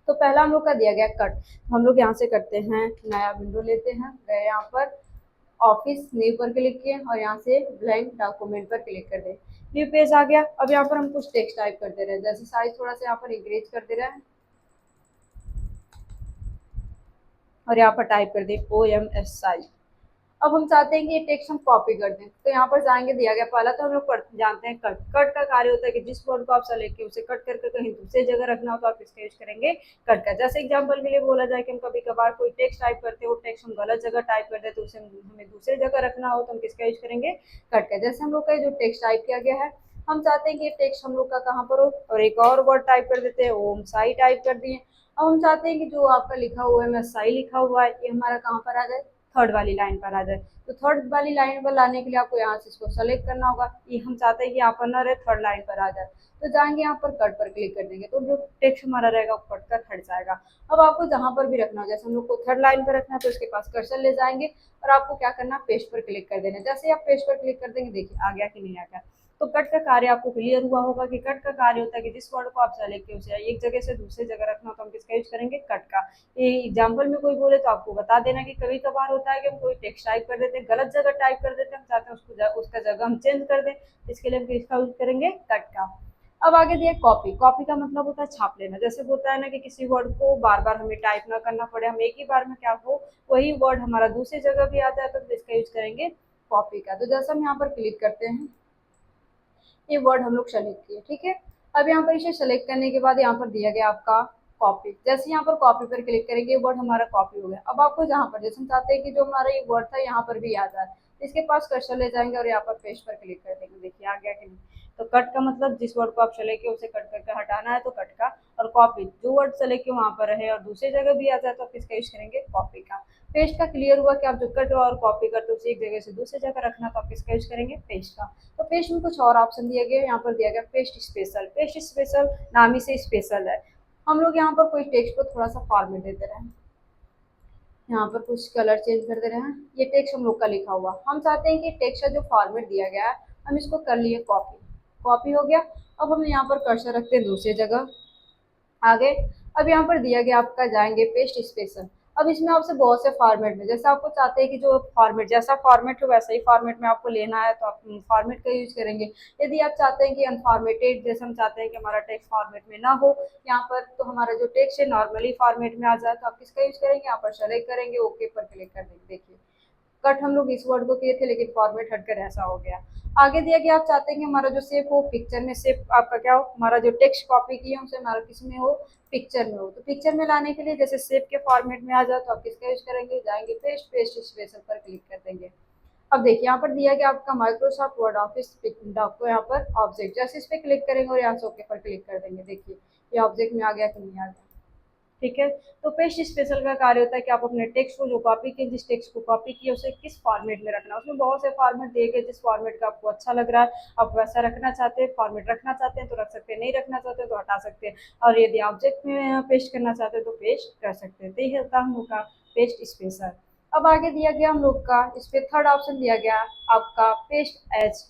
Speaker 1: तो पहला हम लोग का दिया गया कट, हम लोग यहाँ से करते हैं, नया विंडो लेते हैं, गए यहाँ पर ऑफिस न्यू पर क्लिक किए और यहाँ से ब्लैंक डॉक्यूमेंट पर क्लिक कर दे, न्यू पेज आ गया। अब यहाँ पर हम कुछ टेक्स्ट टाइप करते रहे, जैसे साइज थोड़ा सा यहाँ पर इंक्रीज कर दे रहे हैं और यहाँ पर टाइप कर दे OMSI। अब हम चाहते हैं कि ये टेक्स्ट हम कॉपी कर दें, तो यहाँ पर जाएंगे, दिया गया पहला तो हम लोग जानते हैं कट का कार्य होता है कि जिस वर्ड को आप सेलेक्ट किए उसे कट करके कहीं दूसरी जगह रखना हो, तो आप इसका यूज करेंगे कट का। जैसे एग्जांपल के लिए बोला जाए कि हम कभी कभार कोई टेक्स्ट टाइप करते हो, टेक्स्ट हम गलत जगह टाइप करते हैं, तो उसे हमें दूसरी जगह रखना हो, तो हम किसका यूज करेंगे, कट का। जैसे हम लोग का जो टेक्स्ट टाइप किया गया है, हम चाहते हैं कि ये टेक्स्ट हम लोग का कहाँ पर हो, और एक और वर्ड टाइप कर देते हैं, OMSI टाइप कर दिए। अब हम चाहते हैं कि जो आपका लिखा हुआ है, OMSI लिखा हुआ है, ये हमारा कहाँ पर आ जाए, थर्ड वाली लाइन पर आ जाए। तो थर्ड वाली लाइन पर लाने के लिए आपको यहाँ से इसको सेलेक्ट करना होगा, ये हम चाहते हैं कि यहाँ पर ना रहे, थर्ड लाइन पर आ जाए, तो जाएंगे यहाँ पर कट पर क्लिक कर देंगे, तो जो टेक्स्ट हमारा रहेगा वो कट कर हट जाएगा। अब आपको जहाँ पर भी रखना हो, जैसे हम लोग को थर्ड लाइन पर रखना है तो इसके पास कर्सर ले जाएंगे और आपको क्या करना, पेस्ट पर क्लिक कर देना। जैसे आप पेस्ट पर क्लिक कर देंगे, देखिए आ गया कि नहीं आ गया। तो कट का कार्य आपको क्लियर हुआ होगा कि कट का कार्य होता है कि जिस वर्ड को आप सेलेक्ट किए उसे एक जगह से दूसरी जगह रखना, तो हम किसका यूज करेंगे, कट का। ये एग्जाम्पल में कोई बोले तो आपको बता देना कि कभी कभार होता है कि हम कोई टेक्स्ट टाइप कर देते हैं, गलत जगह टाइप कर देते हैं, हम चाहते हैं उसको उसका जगह हम चेंज कर दें, इसके लिए हम किसका यूज करेंगे, कट का। अब आगे दिया कॉपी। कॉपी का मतलब होता है छाप लेना। जैसे होता है ना कि किसी वर्ड को बार बार हमें टाइप ना करना पड़े, हम एक ही बार में क्या हो वही वर्ड हमारा दूसरी जगह भी आ जाए, तो इसका यूज करेंगे कॉपी का। तो जैसे हम यहाँ पर क्लिक करते हैं, ये वर्ड हम लोग सेलेक्ट किए, ठीक है। अब यहाँ पर इसे सेलेक्ट करने के बाद यहाँ पर दिया गया आपका कॉपी। जैसे यहाँ पर कॉपी पर क्लिक करेंगे, ये वर्ड हमारा कॉपी हो गया। अब आपको जहाँ पर जैसे हम चाहते हैं कि जो हमारा ये वर्ड था यहाँ पर भी आ जाए, इसके पास कर्सर ले जाएंगे और यहाँ पर पेस्ट पर क्लिक कर देंगे। देखिए आ गया कि नहीं। तो कट का मतलब जिस वर्ड को आप सेलेक्ट किए उसे कट करके हटाना है तो कट का, और कॉपी जो वर्ड सेलेक्ट किए वहां पर रहे और दूसरी जगह भी आ जाए तो आप किसका यूज करेंगे, कॉपी का। पेस्ट का क्लियर हुआ कि आप जो कट और कॉपी करते हो उसे एक जगह से दूसरी जगह रखना, तो आप किसका यूज करेंगे, पेस्ट का। तो पेस्ट में कुछ और ऑप्शन दिया गया, यहाँ पर दिया गया पेस्ट स्पेशल। पेस्ट स्पेशल नाम ही से स्पेशल है। हम लोग यहाँ पर कोई टेक्स्ट को थोड़ा सा फॉर्मेट देते रहे, यहाँ पर कुछ कलर चेंज कर दे रहे हैं। ये टेक्स्ट हम लोग का लिखा हुआ, हम चाहते हैं कि टेक्स्ट का जो फॉर्मेट दिया गया है हम इसको कर लिए कॉपी। कॉपी हो गया। अब हम यहाँ पर कर्सर रखते हैं दूसरी जगह आगे। अब यहाँ पर दिया गया आपका जाएंगे पेस्ट स्पेशल। अब इसमें आपसे बहुत से फॉर्मेट में, जैसे आपको चाहते हैं कि जो फॉर्मेट जैसा फॉर्मेट हो वैसा ही फॉर्मेट में आपको लेना है तो आप फॉर्मेट का यूज करेंगे। यदि आप चाहते हैं कि अनफॉर्मेटेड, जैसे हम चाहते हैं कि हमारा टेक्स्ट फॉर्मेट में ना हो यहाँ पर, तो हमारा जो टेक्स्ट है नॉर्मली फॉर्मेट में आ जाए, तो आप किसका यूज करेंगे, यहाँ पर सेलेक्ट करेंगे, ओके पर क्लिक कर देंगे। देखिए कट हम लोग इस वर्ड को किए थे लेकिन फॉर्मेट हटकर ऐसा हो गया। आगे दिया कि आप चाहते हैं कि हमारा जो शेप हो पिक्चर में, शेप आपका क्या हो, हमारा जो टेक्स्ट कॉपी किए उसे हमारा किस में हो, पिक्चर में हो। तो पिक्चर में लाने के लिए जैसे शेप के फॉर्मेट में आ जाए तो आप किसका यूज करेंगे, जाएंगे पेस्ट, पेस्ट स्पेशल पर क्लिक कर देंगे। अब देखिए यहाँ पर दिया गया आपका माइक्रोसॉफ्ट वर्ड ऑफिस डॉक, यहाँ पर ऑब्जेक्ट, जैसे इस पर क्लिक करेंगे और यहाँ से ओके पर क्लिक कर देंगे। देखिए ये ऑब्जेक्ट में आ गया कि नहीं आ गया, ठीक है। तो पेस्ट स्पेशल का कार्य होता है कि आप अपने टेक्स्ट को जो कॉपी किए, जिस टेक्स्ट को कॉपी किए उसे किस फॉर्मेट में रखना है। उसमें बहुत से फॉर्मेट दिए गए, जिस फॉर्मेट का आपको अच्छा लग रहा है आप वैसा रखना चाहते हैं, फॉर्मेट रखना चाहते हैं तो रख सकते हैं, नहीं रखना चाहते हैं तो हटा सकते हैं, और यदि ऑब्जेक्ट में पेस्ट करना चाहते हैं तो पेस्ट कर सकते हैं। तो ये होता है हम लोग का पेस्ट स्पेशल। अब आगे दिया गया हम लोग का, इस पे थर्ड ऑप्शन दिया गया आपका पेस्ट एज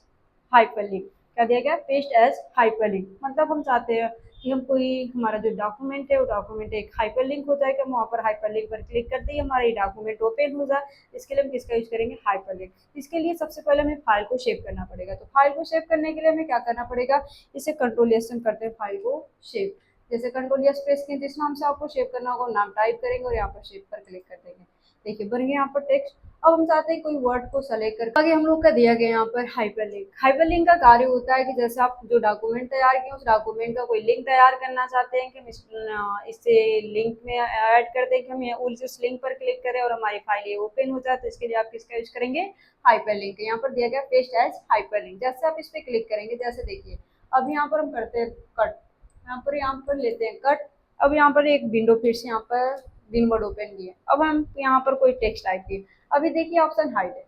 Speaker 1: हाइपरलिंक। क्या दिया गया, पेस्ट एज हाइपरलिंक। मतलब हम चाहते हैं कि हम कोई हमारा जो डॉक्यूमेंट है वो डॉक्यूमेंट एक हाइपरलिंक हो जाए, कि हम वहाँ पर हाइपरलिंक पर क्लिक करते ही हमारा ये डॉक्यूमेंट ओपन हो जाए। इसके लिए हम किसका यूज करेंगे, हाइपरलिंक। इसके लिए सबसे पहले हमें फाइल को सेव करना पड़ेगा। तो फाइल को सेव करने के लिए हमें क्या करना पड़ेगा, इसे कंट्रोल एस करते हैं फाइल को सेव। जैसे कंट्रोल एस प्रेस किए, जिस नाम से आपको सेव करना होगा नाम टाइप करेंगे और यहाँ पर सेव पर क्लिक कर देंगे। देखिए बन गया यहाँ पर टेक्स्ट। अब हम चाहते हैं कोई वर्ड को सेलेक्ट कर, आगे हम लोग का दिया गया यहाँ पर हाइपरलिंक। हाइपरलिंक का कार्य होता है कि जैसे आप जो डॉक्यूमेंट तैयार किए उस डॉक्यूमेंट का कोई लिंक तैयार करना चाहते हैं कि हम इससे लिंक में ऐड कर दें, कि हम उस लिंक पर क्लिक करें और हमारी फाइल ये ओपन हो जाए, तो इसके लिए आप किसका यूज करेंगे, हाइपरलिंक। यहाँ पर दिया गया पेस्ट एज हाइपरलिंक। जैसे आप इस पर क्लिक करेंगे, जैसे देखिए अब यहाँ पर हम करते हैं कट, यहाँ पर लेते हैं कट। अब यहाँ पर एक विंडो फिर से यहाँ पर विनवर्ड ओपन किए। अब हम यहाँ पर कोई टेक्स्ट टाइप किए, अभी देखिए ऑप्शन हाइड है,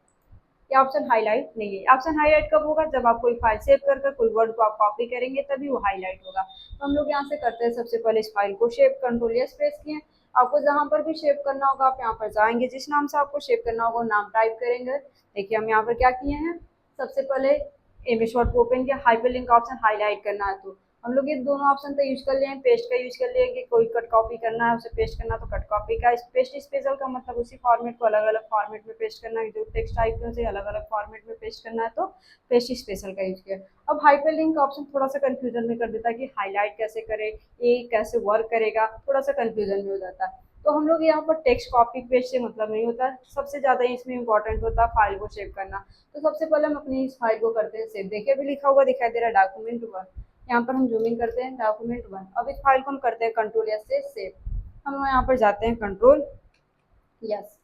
Speaker 1: ये ऑप्शन हाईलाइट नहीं है। ऑप्शन हाईलाइट कब होगा, जब आप कोई फाइल सेव कर कोई वर्ड को आप कॉपी करेंगे तभी वो हाईलाइट होगा। तो हम लोग यहाँ से करते हैं, सबसे पहले इस फाइल को सेव कंट्रोल एस प्रेस किए। आपको जहाँ पर भी सेव करना होगा आप यहाँ पर जाएंगे, जिस नाम से आपको सेव करना होगा नाम टाइप करेंगे। देखिए हम यहाँ पर क्या किए हैं, सबसे पहले एमएस वर्ड को ओपन किया, हाइपरलिंक का ऑप्शन हाईलाइट करना है तो हम लोग ये दोनों ऑप्शन तो यूज कर लिए हैं। पेस्ट का यूज कर लिए कि कोई कट कॉपी करना है उसे पेस्ट करना तो कट कॉपी का। पेस्ट स्पेशल का मतलब उसी फॉर्मेट को अलग अलग फॉर्मेट में पेस्ट करना है, जो टेक्स्ट टाइप है उसे अलग अलग फॉर्मेट में पेस्ट करना है तो पेस्ट स्पेशल का यूज किया। अब हाइपरलिंक का ऑप्शन थोड़ा सा कंफ्यूजन में कर देता है कि हाईलाइट कैसे करे, ये कैसे वर्क करेगा, थोड़ा सा कंफ्यूजन में हो जाता है। तो हम लोग यहाँ पर टेक्स्ट कॉपी पेस्ट से मतलब नहीं होता, सबसे ज्यादा इसमें इंपॉर्टेंट होता है फाइल को सेव करना। तो सबसे पहले हम अपनी इस फाइल को करते हैं सेव। देखिए अभी लिखा हुआ दिखाई दे रहा है डॉक्यूमेंट 1, यहाँ पर हम जूमिंग करते हैं डॉक्यूमेंट 1। अब इस फाइल को हम करते हैं कंट्रोल एस से सेव। हम यहाँ पर जाते हैं कंट्रोल यस,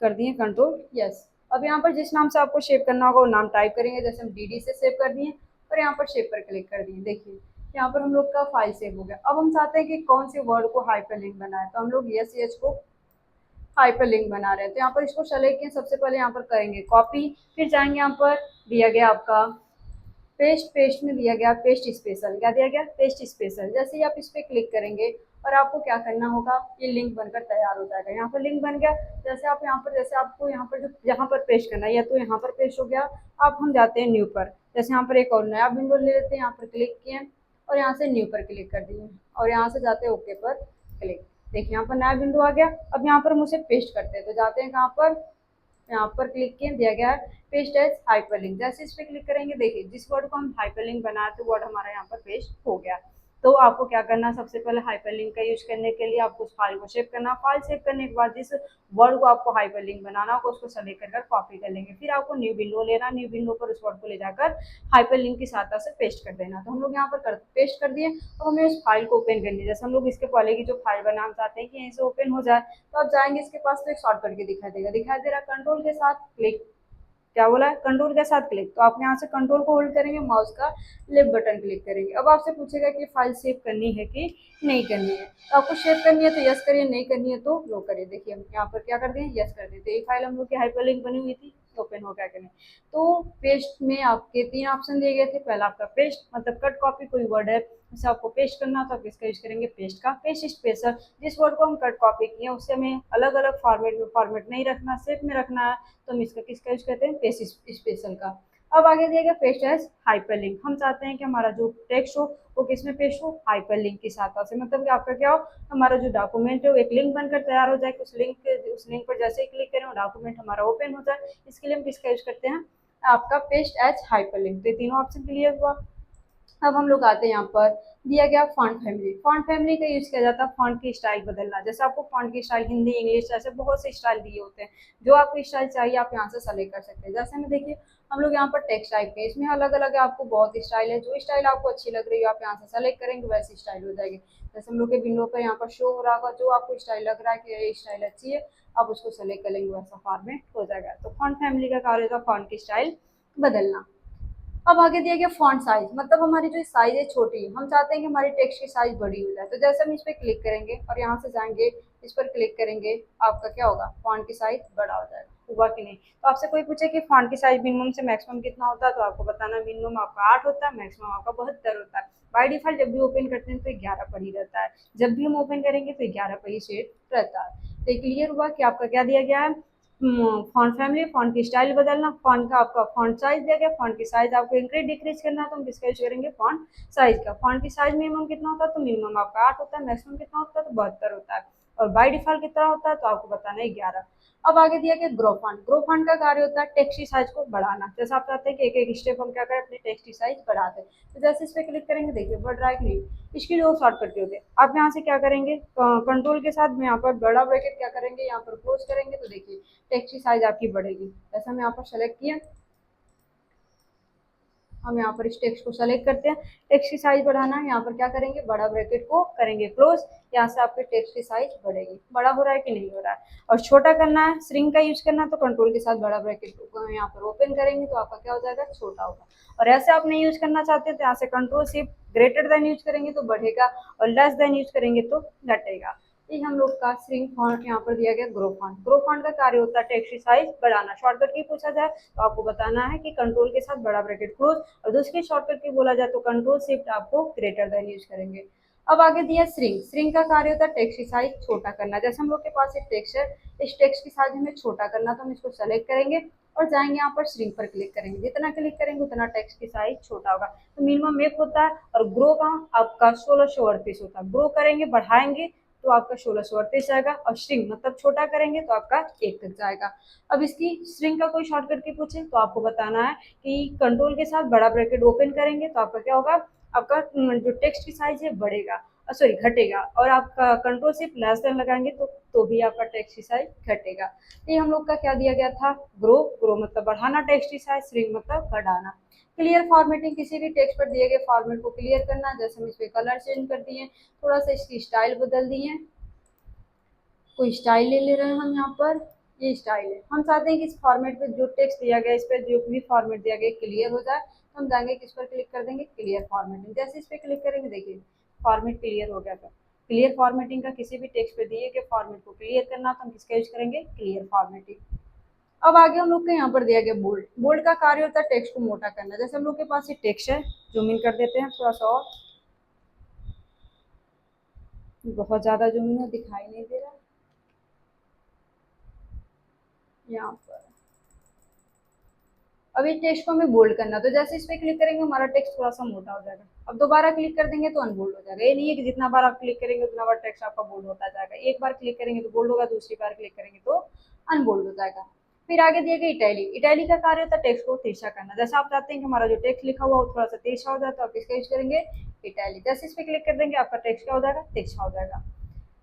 Speaker 1: कर दिए कंट्रोल यस। अब यहाँ पर जिस नाम से आपको सेव करना होगा वो नाम टाइप करेंगे, जैसे हम डीडी से सेव कर दिए और यहाँ पर सेव पर क्लिक कर दिए। देखिए यहाँ पर हम लोग का फाइल सेव हो गया। अब हम चाहते हैं कि कौन से वर्ड को हाइपरलिंक बनाए, तो हम लोग यस एच को हाइपरलिंक बना रहे हैं। तो यहाँ पर इसको सेलेक्ट किए, सबसे पहले यहाँ पर करेंगे कॉपी, फिर जाएंगे यहाँ पर दिया गया आपका पेस्ट में दिया गया पेस्ट स्पेशल, क्या दिया गया पेस्ट स्पेशल। जैसे ही आप इस पर क्लिक करेंगे और आपको क्या करना होगा, ये लिंक बनकर तैयार हो जाएगा। यहाँ पर लिंक बन गया। जैसे आप यहाँ पर, जैसे आपको यहाँ पर जो यहाँ पर पेस्ट करना है, या तो यहाँ पर पेस्ट हो गया। अब हम जाते हैं न्यू पर। जैसे यहाँ पर एक और नया विंडो ले लेते हैं, यहाँ पर क्लिक किए और यहाँ से न्यू पर क्लिक कर दिए और यहाँ से जाते हैं ओके पर क्लिक। देखिए यहाँ पर नया विंडो आ गया। अब यहाँ पर हम उसे पेस्ट करते हैं, तो जाते हैं कहाँ पर, यहाँ पर क्लिक किए, दिया गया है पेस्ट एज हाइपरलिंक। जैसे इस पर क्लिक करेंगे, देखिए जिस वर्ड को हम हाइपरलिंक बनाए थे वर्ड हमारा यहाँ पर पेस्ट हो गया। तो आपको क्या करना है, सबसे पहले हाइपरलिंक का यूज करने के लिए आपको उस फाइल को सेव करना। फाइल सेव करने के बाद जिस वर्ड को आपको हाइपरलिंक बनाना होगा उसको सेलेक्ट कर कॉपी कर लेंगे। फिर आपको न्यू विंडो लेना, न्यू विंडो पर उस वर्ड को ले जाकर हाइपरलिंक की सहायता से पेस्ट कर देना। तो हम लोग यहाँ पर पेस्ट कर दिए। तो हमें उस फाइल को ओपन करनी है। जैसे हम लोग इसके पहले की जो फाइल बनाना चाहते हैं कि यहीं से ओपन हो जाए, तो आप जाएंगे इसके पास, तो एक शॉर्टकट की दिखाई दे रहा है कंट्रोल के साथ क्लिक। क्या बोला है, कंट्रोल के साथ क्लिक। तो आप यहाँ से कंट्रोल को होल्ड करेंगे, माउस का लेफ्ट बटन क्लिक करेंगे। अब आपसे पूछेगा कि फाइल सेव करनी है कि नहीं करनी है। तो आपको सेव करनी है तो यस करिए, नहीं करनी है तो नो करिए। देखिए हम यहाँ पर क्या कर दिए, यस कर दिए। तो ये फाइल हम लोग की हाइपरलिंक बनी हुई थी, ओपन हो गया करें। तो पेस्ट में आपके 3 ऑप्शन दिए गए थे। पहला आपका पेस्ट मतलब कट कॉपी, कोई वर्ड है उसे आपको पेस्ट करना, तो आप इसका यूज करेंगे पेस्ट का। पेस्ट स्पेशल, जिस वर्ड को हम कट कॉपी किए उससे हमें अलग अलग फॉर्मेट में फॉर्मेट नहीं रखना, शेप में रखना है, तो हम इसका किसका यूज करते हैं, पेस्ट स्पेशल का। अब आगे दिया गया पेस्ट एज हाइपरलिंक। हम चाहते हैं कि हमारा जो टेक्स्ट हो वो किसमें पेस्ट हो, हाइपरलिंक की सहायता से। मतलब कि आपका क्या हो, हमारा जो डॉक्यूमेंट है वो एक लिंक बनकर तैयार हो जाए। उस लिंक पर जैसे ही क्लिक करें वो डॉक्यूमेंट हमारा ओपन हो जाए। इसके लिए हम किसका यूज करते हैं, आपका पेस्ट एज हाइपरलिंक। तो ये तीनों ऑप्शन क्लियर हुआ। अब हम लोग आते हैं यहाँ पर, दिया गया फॉन्ट फैमिली। फॉन्ट फैमिली का यूज किया जाता है फॉन्ट की स्टाइल बदलना। जैसे आपको फॉन्ट की स्टाइल हिंदी, इंग्लिश, ऐसे बहुत से स्टाइल दिए होते हैं। जो आपको स्टाइल चाहिए आप यहाँ से सेलेक्ट कर सकते हैं। जैसे में देखिए हम लोग यहाँ पर टेक्स्ट टाइप के, इसमें अलग अलग है, आपको बहुत स्टाइल है। जो स्टाइल आपको अच्छी लग रही है आप यहाँ से सेलेक्ट करेंगे, वैसी स्टाइल हो जाएगी। जैसे हम लोग के विंडो पर यहाँ पर शो हो रहा होगा, जो आपको स्टाइल लग रहा है कि ये स्टाइल अच्छी है, आप उसको सेलेक्ट कर लेंगे, वैसा फॉर्मेट हो जाएगा। तो फॉन्ट फैमिली का कार्य होगा फॉन्ट की स्टाइल बदलना। अब आगे दिया गया फॉन्ट साइज, मतलब हमारी जो साइज है छोटी है, हम चाहते हैं कि हमारी टेक्स्ट की साइज बड़ी हो जाए। तो जैसे हम इस पर क्लिक करेंगे और यहाँ से जाएंगे, इस पर क्लिक करेंगे, आपका क्या होगा, फॉन्ट की साइज बड़ा हो जाएगा। हुआ कि नहीं। तो आपसे कोई पूछे कि फॉन्ट की साइज मिनिमम से मैक्सिमम कितना होता है, तो आपको बताना मिनिमम आपका 8 होता है, मैक्सिमम आपका 72 होता है। बाय डिफॉल्ट जब भी ओपन करते हैं तो 11 पर ही रहता है, जब भी हम ओपन करेंगे तो 11 पर ही सेट रहता है। तो क्लियर हुआ कि आपका क्या दिया गया है, फॉन्ट फैमिली, फॉन्ट की स्टाइल बदलना, फॉन्ट का आपका फॉन्ट साइज दिया गया, फॉन्ट की साइज आपको इंक्रीज डिक्रीज करना है तो हम किसका यूज करेंगे, फॉन्ट साइज का। फॉन्ट की साइज मिनिमम कितना होता है, तो मिनिमम आपका 8 होता है, मैक्सिमम कितना होता है, तो 72 होता है, और बाय डिफॉल्ट कितना होता है, तो आपको बताना है 11। अब आगे दिया गया ग्रो फॉन्ट। ग्रो फॉन्ट का कार्य होता है टेक्स्ट की साइज को बढ़ाना। जैसे आप चाहते हैं कि एक एक स्टेप हम क्या करें, अपनी टेक्स्ट की साइज बढ़ा दें। तो जैसे इस पर क्लिक करेंगे, देखिए बढ़ रहा है कि नहीं। इसकी जो शॉर्टकट होते हैं, आप यहाँ से क्या करेंगे, कंट्रोल के साथ में यहाँ पर बड़ा ब्रैकेट क्या करेंगे, यहाँ पर क्लोज करेंगे, तो देखिए टेक्स्ट की साइज आपकी बढ़ेगी। जैसे हम यहाँ पर सेलेक्ट किया, हम यहाँ पर इस टेक्स्ट को सेलेक्ट करते हैं, टेक्स्ट की साइज बढ़ाना है, यहाँ पर क्या करेंगे, बड़ा ब्रैकेट को करेंगे क्लोज, यहाँ से आपके टेक्स्ट की साइज बढ़ेगी। बड़ा हो रहा है कि नहीं हो रहा है। और छोटा करना है, श्रिंक का यूज करना है, तो कंट्रोल के साथ बड़ा ब्रैकेट को यहाँ पर ओपन करेंगे तो आपका क्या हो जाएगा, छोटा होगा। और ऐसे आप नहीं यूज करना चाहते तो यहाँ से control shift greater than use करेंगे तो बढ़ेगा, और लेस देन यूज करेंगे तो घटेगा। ये हम लोग का श्रिंक फॉन्ट यहाँ पर दिया गया ग्रो फॉन्ट। ग्रो फॉन्ट का कार्य होता है टेक्स्ट की साइज बढ़ाना। शॉर्टकट की पूछा जाए तो आपको बताना है कि कंट्रोल के साथ बड़ा ब्रैकेट क्लोज, और दूसरी शॉर्टकट की बोला जाए तो कंट्रोल शिफ्ट आपको ग्रेटर देन यूज करेंगे। अब आगे दिया श्रिंक। श्रिंक का कार्य होता है टेक्स्ट की साइज छोटा करना। जैसे हम लोग के पास एक टेक्स्ट है, इस टेक्स्ट की साइज हमें छोटा करना, तो हम इसको सेलेक्ट करेंगे और जाएंगे यहाँ पर श्रिंक पर क्लिक करेंगे। जितना क्लिक करेंगे उतना टेक्स्ट की साइज छोटा होगा। तो मिनिमम 1 होता है, और ग्रो का आपका 1638 होता है। ग्रो करेंगे बढ़ाएंगे तो आपका 1638 जाएगा, और स्ट्रिंग मतलब छोटा करेंगे तो आपका 1 तक जाएगा। अब इसकी स्ट्रिंग का कोई शॉर्टकट की पूछे तो आपको बताना है कि कंट्रोल के साथ बड़ा ब्रैकेट ओपन करेंगे तो आपका क्या होगा, आपका जो टेक्स्ट की साइज है बढ़ेगा, सॉरी घटेगा, और आपका कंट्रोल सिर्फ लेस देन लगाएंगे तो भी आपका टेक्स्ट की साइज घटेगा। ये हम लोग का क्या दिया गया था, ग्रो। ग्रो मतलब बढ़ाना टेक्स्ट की साइज, स्ट्रिंग मतलब घटाना। क्लियर फॉर्मेटिंग, किसी भी टेक्स्ट पर दिए गए फॉर्मेट को क्लियर करना। जैसे हम इस पे कलर चेंज कर दिए, थोड़ा सा इसकी स्टाइल बदल दिए, कोई स्टाइल ले रहे हैं हम यहाँ पर, ये स्टाइल है। हम चाहते हैं कि इस फॉर्मेट पे जो टेक्स्ट दिया गया, इस पर जो भी फॉर्मेट दिया गया क्लियर हो जाए, तो हम जाएंगे किस पर क्लिक कर देंगे, क्लियर फॉर्मेटिंग। जैसे इस पर क्लिक करेंगे, देखिए फॉर्मेट क्लियर हो गया था। क्लियर फॉर्मेटिंग का किसी भी टेक्स्ट पे दिए गए फॉर्मेट को क्लियर करना तो हम किसका यूज करेंगे, क्लियर फॉर्मेटिंग। अब आगे हम लोग के यहाँ पर दिया गया बोल्ड। बोल्ड का कार्य होता है टेक्स्ट को मोटा करना। जैसे हम लोग के पास ये टेक्स्ट है, जूम इन कर देते हैं थोड़ा सा और, बहुत ज्यादा जूम इन दिखाई नहीं दे रहा यहाँ पर। अब इस टेक्स्ट को हमें बोल्ड करना, तो जैसे इस पे क्लिक करेंगे हमारा टेक्स्ट थोड़ा सा मोटा हो जाएगा। अब दोबारा क्लिक कर देंगे तो अनबोल्ड हो जाएगा। ये नहीं है कि जितना बार आप क्लिक करेंगे उतना बार टेक्स्ट आपका बोल्ड होता जाएगा। एक बार क्लिक करेंगे तो बोल्ड होगा, दूसरी बार क्लिक करेंगे तो अनबोल्ड हो जाएगा। फिर आगे दिया गया इटैलिक। इटैलिक का कार्य होता है टेक्स्ट को तिरछा करना। जैसे आप चाहते हैं कि हमारा जो टेक्स्ट लिखा हुआ वो थोड़ा सा तिरछा हो जाए तो आप इसका यूज करेंगे इटैलिक। जैसे इस पे क्लिक कर देंगे आपका टेक्स्ट क्या हो जाएगा, तिरछा हो जाएगा।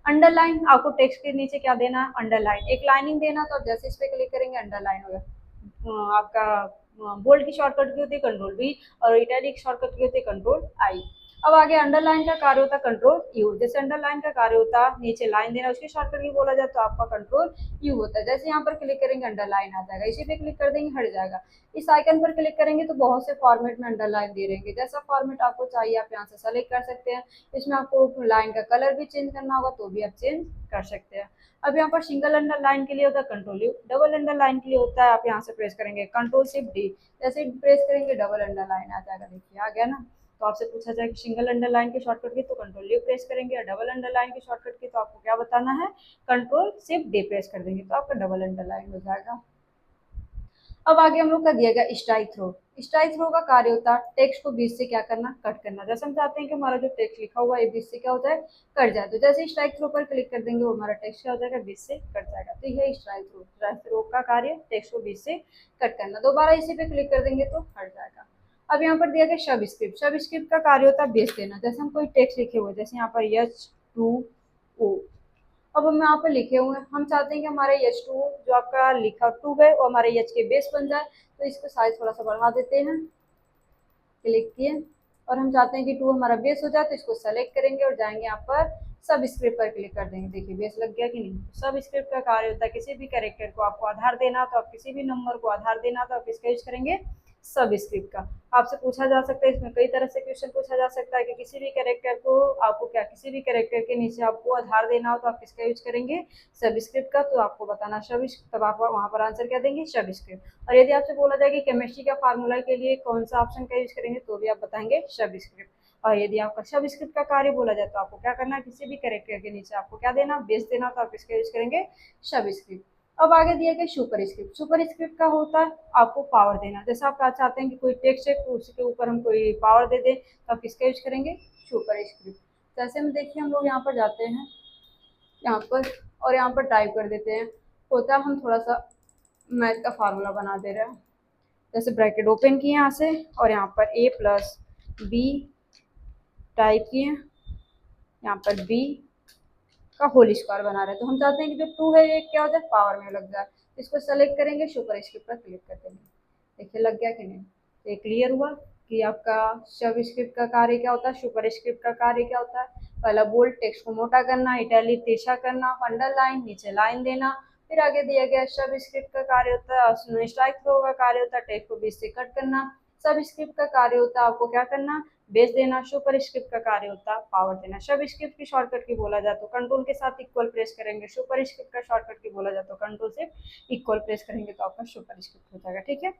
Speaker 1: अंडरलाइन, आपको टेक्स्ट के नीचे क्या देना है, अंडरलाइन, एक लाइनिंग देना। तो आप जैसे इस पे क्लिक करेंगे अंडरलाइन हो गया। आपका बोल्ड की शॉर्टकट की होती है कंट्रोल बी और इटैलिक शॉर्टकट की होती है कंट्रोल आई। अब आगे अंडरलाइन का कार्य होता है कंट्रोल यू। जैसे अंडरलाइन का कार्य होता है नीचे लाइन देना, उसकी शॉर्टकट की बोला जाए तो आपका कंट्रोल यू होता है। जैसे यहाँ पर क्लिक करेंगे अंडरलाइन आ जाएगा, इसी पे क्लिक कर देंगे हट जाएगा। इस आइकन पर क्लिक करेंगे तो बहुत से फॉर्मेट में अंडरलाइन दे रहेंगे। जैसा फॉर्मेट आपको चाहिए आप यहाँ से सेलेक्ट कर सकते हैं। इसमें आपको लाइन का कलर भी चेंज करना होगा तो भी आप चेंज कर सकते हैं। अब यहाँ पर सिंगल अंडरलाइन के लिए होता है कंट्रोल यू, डबल अंडरलाइन के लिए होता है आप यहाँ से प्रेस करेंगे कंट्रोल शिफ्ट डी। जैसे प्रेस करेंगे डबल अंडरलाइन आ जाएगा, देखिए आ गया ना। तो आपसे पूछा जाए कि सिंगल अंडरलाइन की शॉर्टकट की तो कंट्रोल यू प्रेस करेंगे, और डबल अंडरलाइन की शॉर्टकट की तो आपको क्या बताना है, कंट्रोल शिफ्ट डी प्रेस कर देंगे तो आपका डबल अंडरलाइन हो जाएगा। अब आगे हम लोग का दिया गया स्ट्राइक थ्रो। स्ट्राइक थ्रो का कार्य होता है टेक्स्ट को बीच से क्या करना, कट करना। जैसे हम चाहते हैं कि हमारा जो टेक्स्ट लिखा हुआ है बीच से क्या हो जाए, कट जाए। तो जैसे स्ट्राइक थ्रो पर क्लिक कर देंगे वो हमारा टेक्स्ट क्या हो जाएगा, बीच से कट जाएगा। तो यह स्ट्राइक थ्रो, स्ट्राइक थ्रो का कार्य टेक्स्ट को बीच से कट करना। दोबारा इसी पे क्लिक कर देंगे तो हट जाएगा। अब यहाँ पर दिया गया सब स्क्रिप्ट। सब स्क्रिप्ट का कार्य होता है बेस देना। जैसे हम कोई टेक्स्ट लिखे हुए, जैसे यहाँ पर H2O, अब हम यहाँ पे लिखे हुए हैं, हम चाहते हैं कि हमारे H2 जो आपका लिखा 2 है वो हमारे H के बेस बन जाए। तो इसको साइज थोड़ा सा बढ़ा देते हैं, क्लिक किए, और हम चाहते हैं कि 2 हमारा बेस हो जाए तो इसको सेलेक्ट करेंगे और जाएंगे यहाँ पर सब स्क्रिप्ट पर क्लिक कर देंगे। देखिए बेस लग गया कि नहीं। सब स्क्रिप्ट का कार्य होता है किसी भी कैरेक्टर को आपको आधार देना, तो आप किसी भी नंबर को आधार देना तो आप इसका यूज करेंगे सब स्क्रिप्ट का। आपसे पूछा जा सकता है, इसमें कई तरह से क्वेश्चन पूछा जा सकता है कि किसी भी कैरेक्टर को आपको क्या, किसी भी कैरेक्टर के नीचे आपको आधार देना हो तो आप किसका यूज करेंगे, सब स्क्रिप्ट का। तो आपको बताना सब, तब आप वहां पर आंसर क्या देंगे, सब स्क्रिप्ट। और यदि आपसे बोला जाए कि केमिस्ट्री का फार्मूला के लिए कौन सा ऑप्शन का यूज करेंगे तो भी आप बताएंगे सब स्क्रिप्ट। और यदि आपका सब स्क्रिप्ट का कार्य बोला जाए तो आपको क्या करना है, किसी भी कैरेक्टर के नीचे आपको क्या देना, बेस देना, तो आप इसका यूज करेंगे सब स्क्रिप्ट। अब आगे दिया गया सुपर स्क्रिप्ट। सुपर स्क्रिप्ट का होता है आपको पावर देना। जैसे आप चाहते हैं कि कोई टेक्स्ट है तो उसके ऊपर हम कोई पावर दे दें तो आप किसका यूज करेंगे, सुपर स्क्रिप्ट। जैसे हम देखिए हम लोग यहाँ पर जाते हैं यहाँ पर और यहाँ पर टाइप कर देते हैं, होता है हम थोड़ा सा मैथ का फार्मूला बना दे रहे हैं। जैसे ब्रैकेट ओपन किए यहाँ से और यहाँ पर A+B टाइप किए, यहाँ पर B का होल स्क्वायर बना रहे हैं। तो हम चाहते हैं कि जो 2 है ये क्या हो जाए, पावर में लग जाए। इसको सेलेक्ट करेंगे, सुपर स्क्रिप्ट पर क्लिक कर देंगे। देखिए लग गया कि नहीं। तो ये क्लियर हुआ कि आपका सब स्क्रिप्ट का कार्य क्या होता है, सुपर स्क्रिप्ट का कार्य क्या होता है। पहला बोल्ड टेक्स्ट को मोटा करना, इटैलिक तिरछा करना, अंडरलाइन नीचे लाइन देना। फिर आगे दिया गया सब स्क्रिप्ट का कार्य होता है, स्ट्राइक थ्रो का कार्य होता है टेक्स्ट को बीच से कट करना। सब स्क्रिप्ट का कार्य होता है आपको क्या करना, बेस देना। सुपर स्क्रिप्ट का कार्य होता है पावर देना। सब स्क्रिप्ट की शॉर्टकट की बोला जाए तो कंट्रोल के साथ इक्वल प्रेस करेंगे। सुपर स्क्रिप्ट का शॉर्टकट की बोला जाए तो कंट्रोल से इक्वल प्रेस करेंगे तो आपका सुपर स्क्रिप्ट हो जाएगा। ठीक है।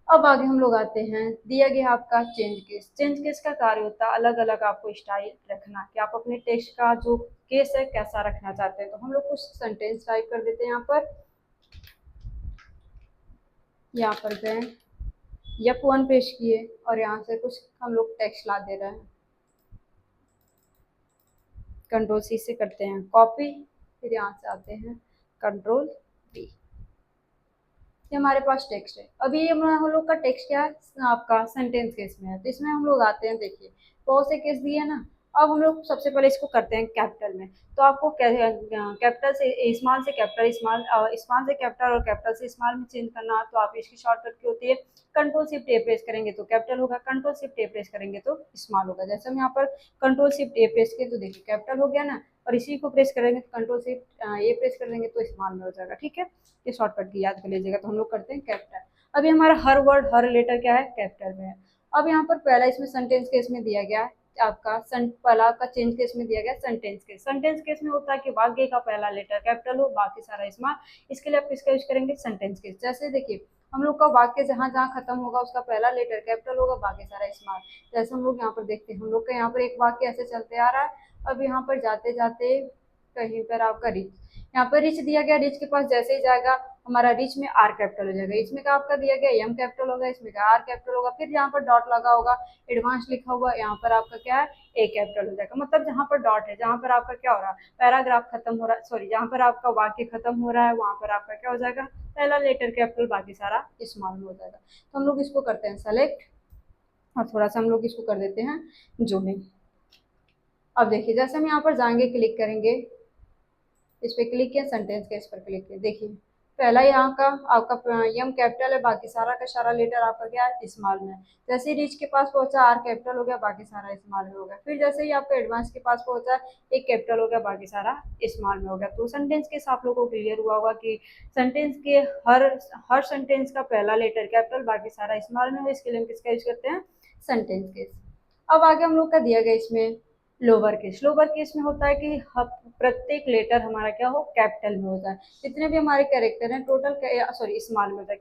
Speaker 1: अब आगे हम लोग आते हैं, दिया गया आपका चेंज केस। चेंज केस का कार्य होता है अलग अलग आपको स्टाइल रखना, कि आप अपने टेक्स्ट का जो केस है कैसा रखना चाहते हैं। तो हम लोग कुछ सेंटेंस टाइप कर देते हैं। यहाँ पर गए F1 पेश किए और यहाँ से कुछ हम लोग टेक्स्ट ला दे रहे हैं, कंट्रोल C से करते हैं कॉपी, फिर यहाँ से आते हैं कंट्रोल V। ये हमारे पास टेक्स्ट है। अभी हम लोग का टेक्स्ट क्या है, आपका सेंटेंस केस में है। तो इसमें हम लोग आते हैं, देखिए बहुत से केस दिए ना। अब हम लोग सबसे पहले इसको करते हैं कैपिटल में। तो आपको कैपिटल से स्मॉल से कैपिटल, स्मॉल से कैपिटल और कैपिटल से स्मॉल में चेंज करना। तो आप इसकी शॉर्टकट की होती है कंट्रोल शिफ्ट ए प्रेस करेंगे तो कैपिटल होगा, कंट्रोल शिफ्ट ए प्रेस करेंगे तो स्मॉल होगा। जैसे हम यहाँ पर कंट्रोल शिफ्ट ए प्रेस किए तो देखिए कैपिटल हो गया ना, और इसी को प्रेस करेंगे तो कंट्रोल शिफ्ट ए प्रेस कर देंगे तो स्मॉल में हो जाएगा। ठीक है, ये शॉर्टकट की याद कर लीजिएगा। तो हम लोग करते हैं कैपिटल। अभी हमारा हर वर्ड हर लेटर क्या है, कैपिटल में है। अब यहाँ पर पहला इसमें सेंटेंस केस में दिया गया है आपका पहला आपका चेंज केस में दिया गया सेंटेंस केस। सेंटेंस केस में होता है कि वाक्य का पहला लेटर कैपिटल हो, बाकी सारा स्मॉल। इसके लिए आप किसका यूज करेंगे? Sentence case. जैसे देखिए हम लोग का वाक्य जहां जहां खत्म होगा उसका पहला लेटर कैपिटल होगा, बाकी सारा स्मॉल। जैसे हम लोग यहाँ पर देखते हैं, हम लोग का यहाँ पर एक वाक्य ऐसे चलते आ रहा है। अब यहाँ पर जाते जाते कहीं पर आपका रिच, यहाँ पर रिच दिया गया, रिच के पास जैसे ही जाएगा हमारा रिच में आर कैपिटल हो जाएगा। इसमें का आपका दिया गया एम कैपिटल होगा, इसमें का आर कैपिटल होगा। फिर यहाँ पर डॉट लगा होगा, एडवांस लिखा हुआ, यहाँ पर आपका क्या है? ए कैपिटल हो जाएगा। मतलब जहां पर डॉट है, जहां पर आपका क्या हो रहा है? पैराग्राफ खत्म हो रहा है, सॉरी, जहां पर आपका वाक्य खत्म हो रहा है वहां पर आपका क्या हो जाएगा? पहला लेटर कैपिटल, बाकी सारा स्मॉल में हो जाएगा। तो हम लोग इसको करते हैं सेलेक्ट और थोड़ा सा हम लोग इसको कर देते हैं जूमिंग। अब देखिए जैसे हम यहाँ पर जाएंगे, क्लिक करेंगे, इस पर क्लिक किया, सेंटेंस के इस पर क्लिक किया, देखिए पहला यहाँ का आपका यम कैपिटल है, बाकी सारा का सारा लेटर आपका क्या है? स्मॉल में। जैसे ही रिच के पास पहुंचा आर कैपिटल हो गया, बाकी सारा स्मॉल में हो गया। फिर जैसे ही आपका एडवांस के पास पहुंचा एक कैपिटल हो गया, बाकी सारा स्मॉल में हो गया। तो सेंटेंस केस आप लोगों को क्लियर हुआ होगा कि सेंटेंस के हर सेंटेंस का पहला लेटर कैपिटल, बाकी सारा स्मॉल में हो। इसके लिए हम किसका यूज करते हैं? Sentence case. अब आगे हम लोग का दिया गया इसमें लोअर केस। लोअर केस में होता है कि प्रत्येक लेटर हमारा क्या हो? कैपिटल में होता है। जितने भी हमारे कैरेक्टर हैं टोटल, सॉरी, स्मॉल में होता है।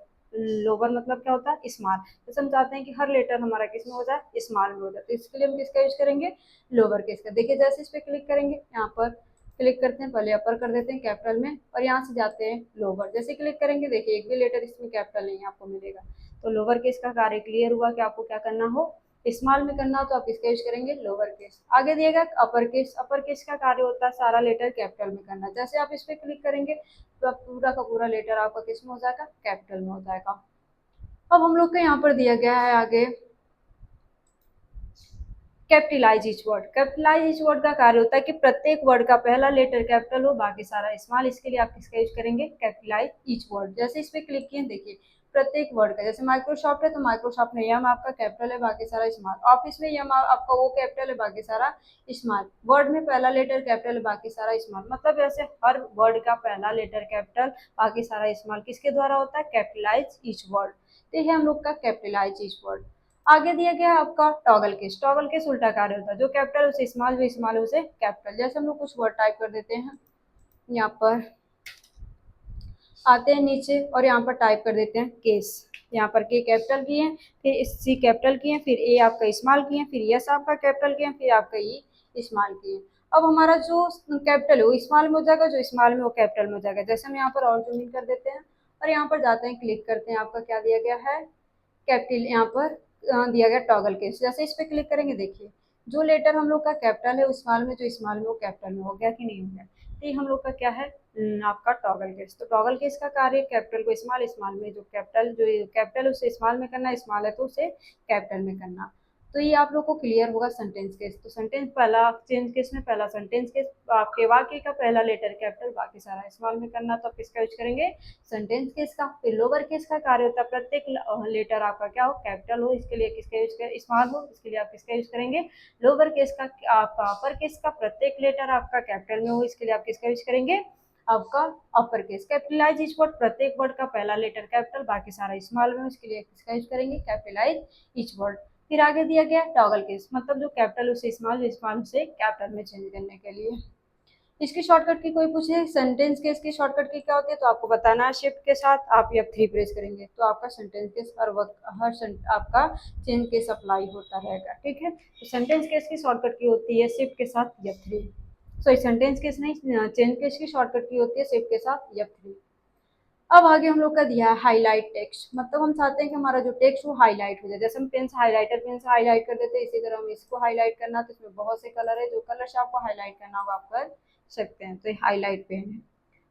Speaker 1: लोअर मतलब क्या होता है? स्मॉल। तो हम चाहते हैं कि हर लेटर हमारा किस में हो जाए? स्मॉल में हो जाए। तो इसके लिए हम किसका यूज करेंगे? लोअर केस का। देखिए जैसे इस पर क्लिक करेंगे, यहाँ पर क्लिक करते हैं, पहले अपर कर देते हैं कैपिटल में और यहाँ से जाते हैं लोअर। जैसे क्लिक करेंगे देखिए एक भी लेटर इसमें कैपिटल नहीं आपको मिलेगा। तो लोअर केस का कार्य क्लियर हुआ कि आपको क्या करना हो? स्मॉल में करना हो तो आप इसका यूज करेंगे लोअर केस। आगे दिएगा अपर केस। अपर केस का कार्य होता है सारा लेटर कैपिटल में करना। जैसे आप इस पे क्लिक करेंगे तो पूरा का पूरा लेटर आपका किस में हो जाएगा? कैपिटल में हो जाएगा। अब हम लोग का यहाँ पर दिया गया है आगे capitalize each word. Capitalize each word का कार्य होता है कि प्रत्येक वर्ड का पहला लेटर कैपिटल हो, बाकी सारा स्मॉल। इसके लिए आप किसका यूज करेंगे? Capitalise each word. जैसे इस पे क्लिक किए, देखिए प्रत्येक वर्ड का, जैसे माइक्रोसॉफ्ट है तो माइक्रोसॉफ्ट में यम आपका कैपिटल है, बाकी सारा स्मॉल। ऑफिस में यम आपका वो कैपिटल है, बाकी सारा स्मॉल। वर्ड में पहला लेटर कैपिटल है, बाकी सारा स्मॉल। मतलब ऐसे हर वर्ड का पहला लेटर कैपिटल, बाकी सारा स्मॉल किसके द्वारा होता है? Capitalize each word. तो ये हम लोग का कैपिटलाइज ईच वर्ड। आगे दिया गया आपका टॉगल केस। टॉगल केस उल्टा कार्य होता है, जो कैपिटल उसे स्मॉल, जो स्मॉल उसे कैपिटल। जैसे हम लोग कुछ वर्ड टाइप कर देते हैं, यहाँ पर आते हैं नीचे और यहाँ पर टाइप कर देते हैं केस। यहाँ पर के कैपिटल किए हैं, फिर सी कैपिटल किए हैं, फिर ए आपका स्मॉल किए हैं, फिर यस आपका कैपिटल किए हैं, फिर आपका ई स्मॉल किए हैं। अब हमारा जो कैपिटल है वो स्मॉल में हो जाएगा, जो स्मॉल में वो कैपिटल में हो जाएगा। जैसे हम यहाँ पर और जूमिंग कर देते हैं और यहाँ पर जाते हैं, क्लिक करते हैं, आपका क्या दिया गया है? कैपिटल। यहाँ पर दिया गया टॉगल केस। जैसे इस पे क्लिक करेंगे, देखिए जो लेटर हम लोग का कैपिटल है उस स्मॉल में, जो स्मॉल में वो कैपिटल में हो गया कि नहीं हो गया। तो ये हम लोग का क्या है? आपका टॉगल केस। तो टॉगल केस का कार्य कैपिटल को स्मॉल, स्मॉल में जो कैपिटल उसे स्मॉल में करना, स्मॉल है तो उसे कैपिटल में करना। तो ये आप लोग को क्लियर होगा सेंटेंस केस। तो सेंटेंस पहला चेंज केस में पहला सेंटेंस केस, आपके वाक्य का पहला लेटर कैपिटल, बाकी सारा स्मॉल में करना। तो आप किसका यूज करेंगे? सेंटेंस केस का। फिर लोअर केस का कार्य होता है प्रत्येक लेटर आपका क्या हो? कैपिटल हो। इसके लिए किसका यूज करें? स्मॉल हो। इसके लिए आप किसका यूज करेंगे? लोअर केस का। आपका अपर केस का प्रत्येक लेटर आपका कैपिटल में हो, इसके लिए आप किसका यूज करेंगे? आपका upper case. Capitalize each word, प्रत्येक वर्ड का पहला लेटर कैपिटल, बाकी सारा स्मॉल में हो, इसके लिए किसका यूज करेंगे? Capitalise each word. फिर आगे दिया गया टॉगल केस, मतलब जो कैपिटल उसे स्मॉल, स्मॉल से कैपिटल में चेंज करने के लिए। इसकी शॉर्टकट की कोई पूछे सेंटेंस केस की शॉर्टकट की क्या होती है तो आपको बताना है। शिफ्ट के साथ आप F3 प्रेस करेंगे तो आपका सेंटेंस केस आपका चेंज केस अप्लाई होता रहेगा। ठीक है, तो सेंटेंस केस की शॉर्टकट की होती है शिफ्ट के साथ F3। सॉरी, सेंटेंस केस नहीं, चेंज केस की शॉर्टकट की होती है शिफ्ट के साथ F3। अब आगे हम लोग का दिया है हाईलाइट टेक्स्ट। मतलब हम चाहते हैं कि हमारा जो टेक्स्ट वो हाईलाइट हो जाए। जैसे हम पेन से हाईलाइट कर देते हैं, इसी तरह हम इसको हाईलाइट करना, तो इसमें बहुत से कलर है, जो कलर से आपको हाईलाइट करना होगा आप कर सकते हैं। तो ये हाईलाइट पेन है।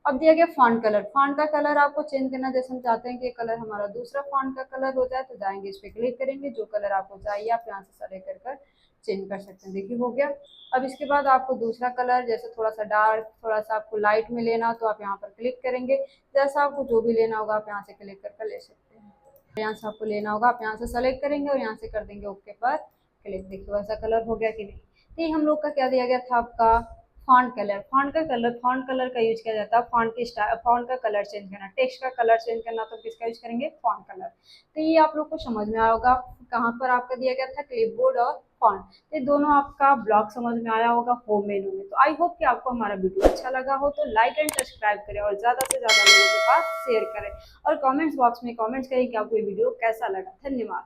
Speaker 1: अब दिया गया फॉन्ट कलर। फॉन्ट का कलर आपको चेंज करना, जैसे हम चाहते हैं कि कलर हमारा दूसरा फॉन्ट का कलर हो जाए, तो जाएंगे इस पर क्लिक करेंगे, जो कलर आपको चाहिए आप यहाँ से सेलेक्ट कर चेंज कर सकते हैं। देखिए हो गया। अब इसके बाद आपको दूसरा कलर, जैसे थोड़ा सा डार्क, थोड़ा सा आपको लाइट में लेना, तो आप यहाँ पर क्लिक करेंगे। जैसा आपको जो भी लेना होगा आप यहाँ से क्लिक कर ले सकते हैं। यहाँ से आपको लेना होगा आप यहाँ से सेलेक्ट करेंगे और यहाँ से कर देंगे ओके पर क्लिक। देखिए वैसा कलर हो गया कि नहीं। तो ये हम लोग का क्या दिया गया था? आपका फॉन्ट कलर का यूज किया जाता है फॉन्ट की स्टाइल, फॉन्ट का कलर चेंज करना, टेक्स्ट का कलर चेंज करना, तो किसका यूज करेंगे, फॉन्ट कलर। तो ये आप लोग को समझ में आया होगा, कहाँ पर आपका दिया गया था क्लिपबोर्ड और फॉन्ट, ये दोनों आपका ब्लॉग समझ में आया होगा होम मेनू में। तो आई होप कि आपको हमारा वीडियो अच्छा लगा हो, तो लाइक एंड सब्सक्राइब करें और ज्यादा से ज्यादा लोगों के पास शेयर करें, और कमेंट्स बॉक्स में कमेंट्स करें कि आपको ये वीडियो कैसा लगा। धन्यवाद।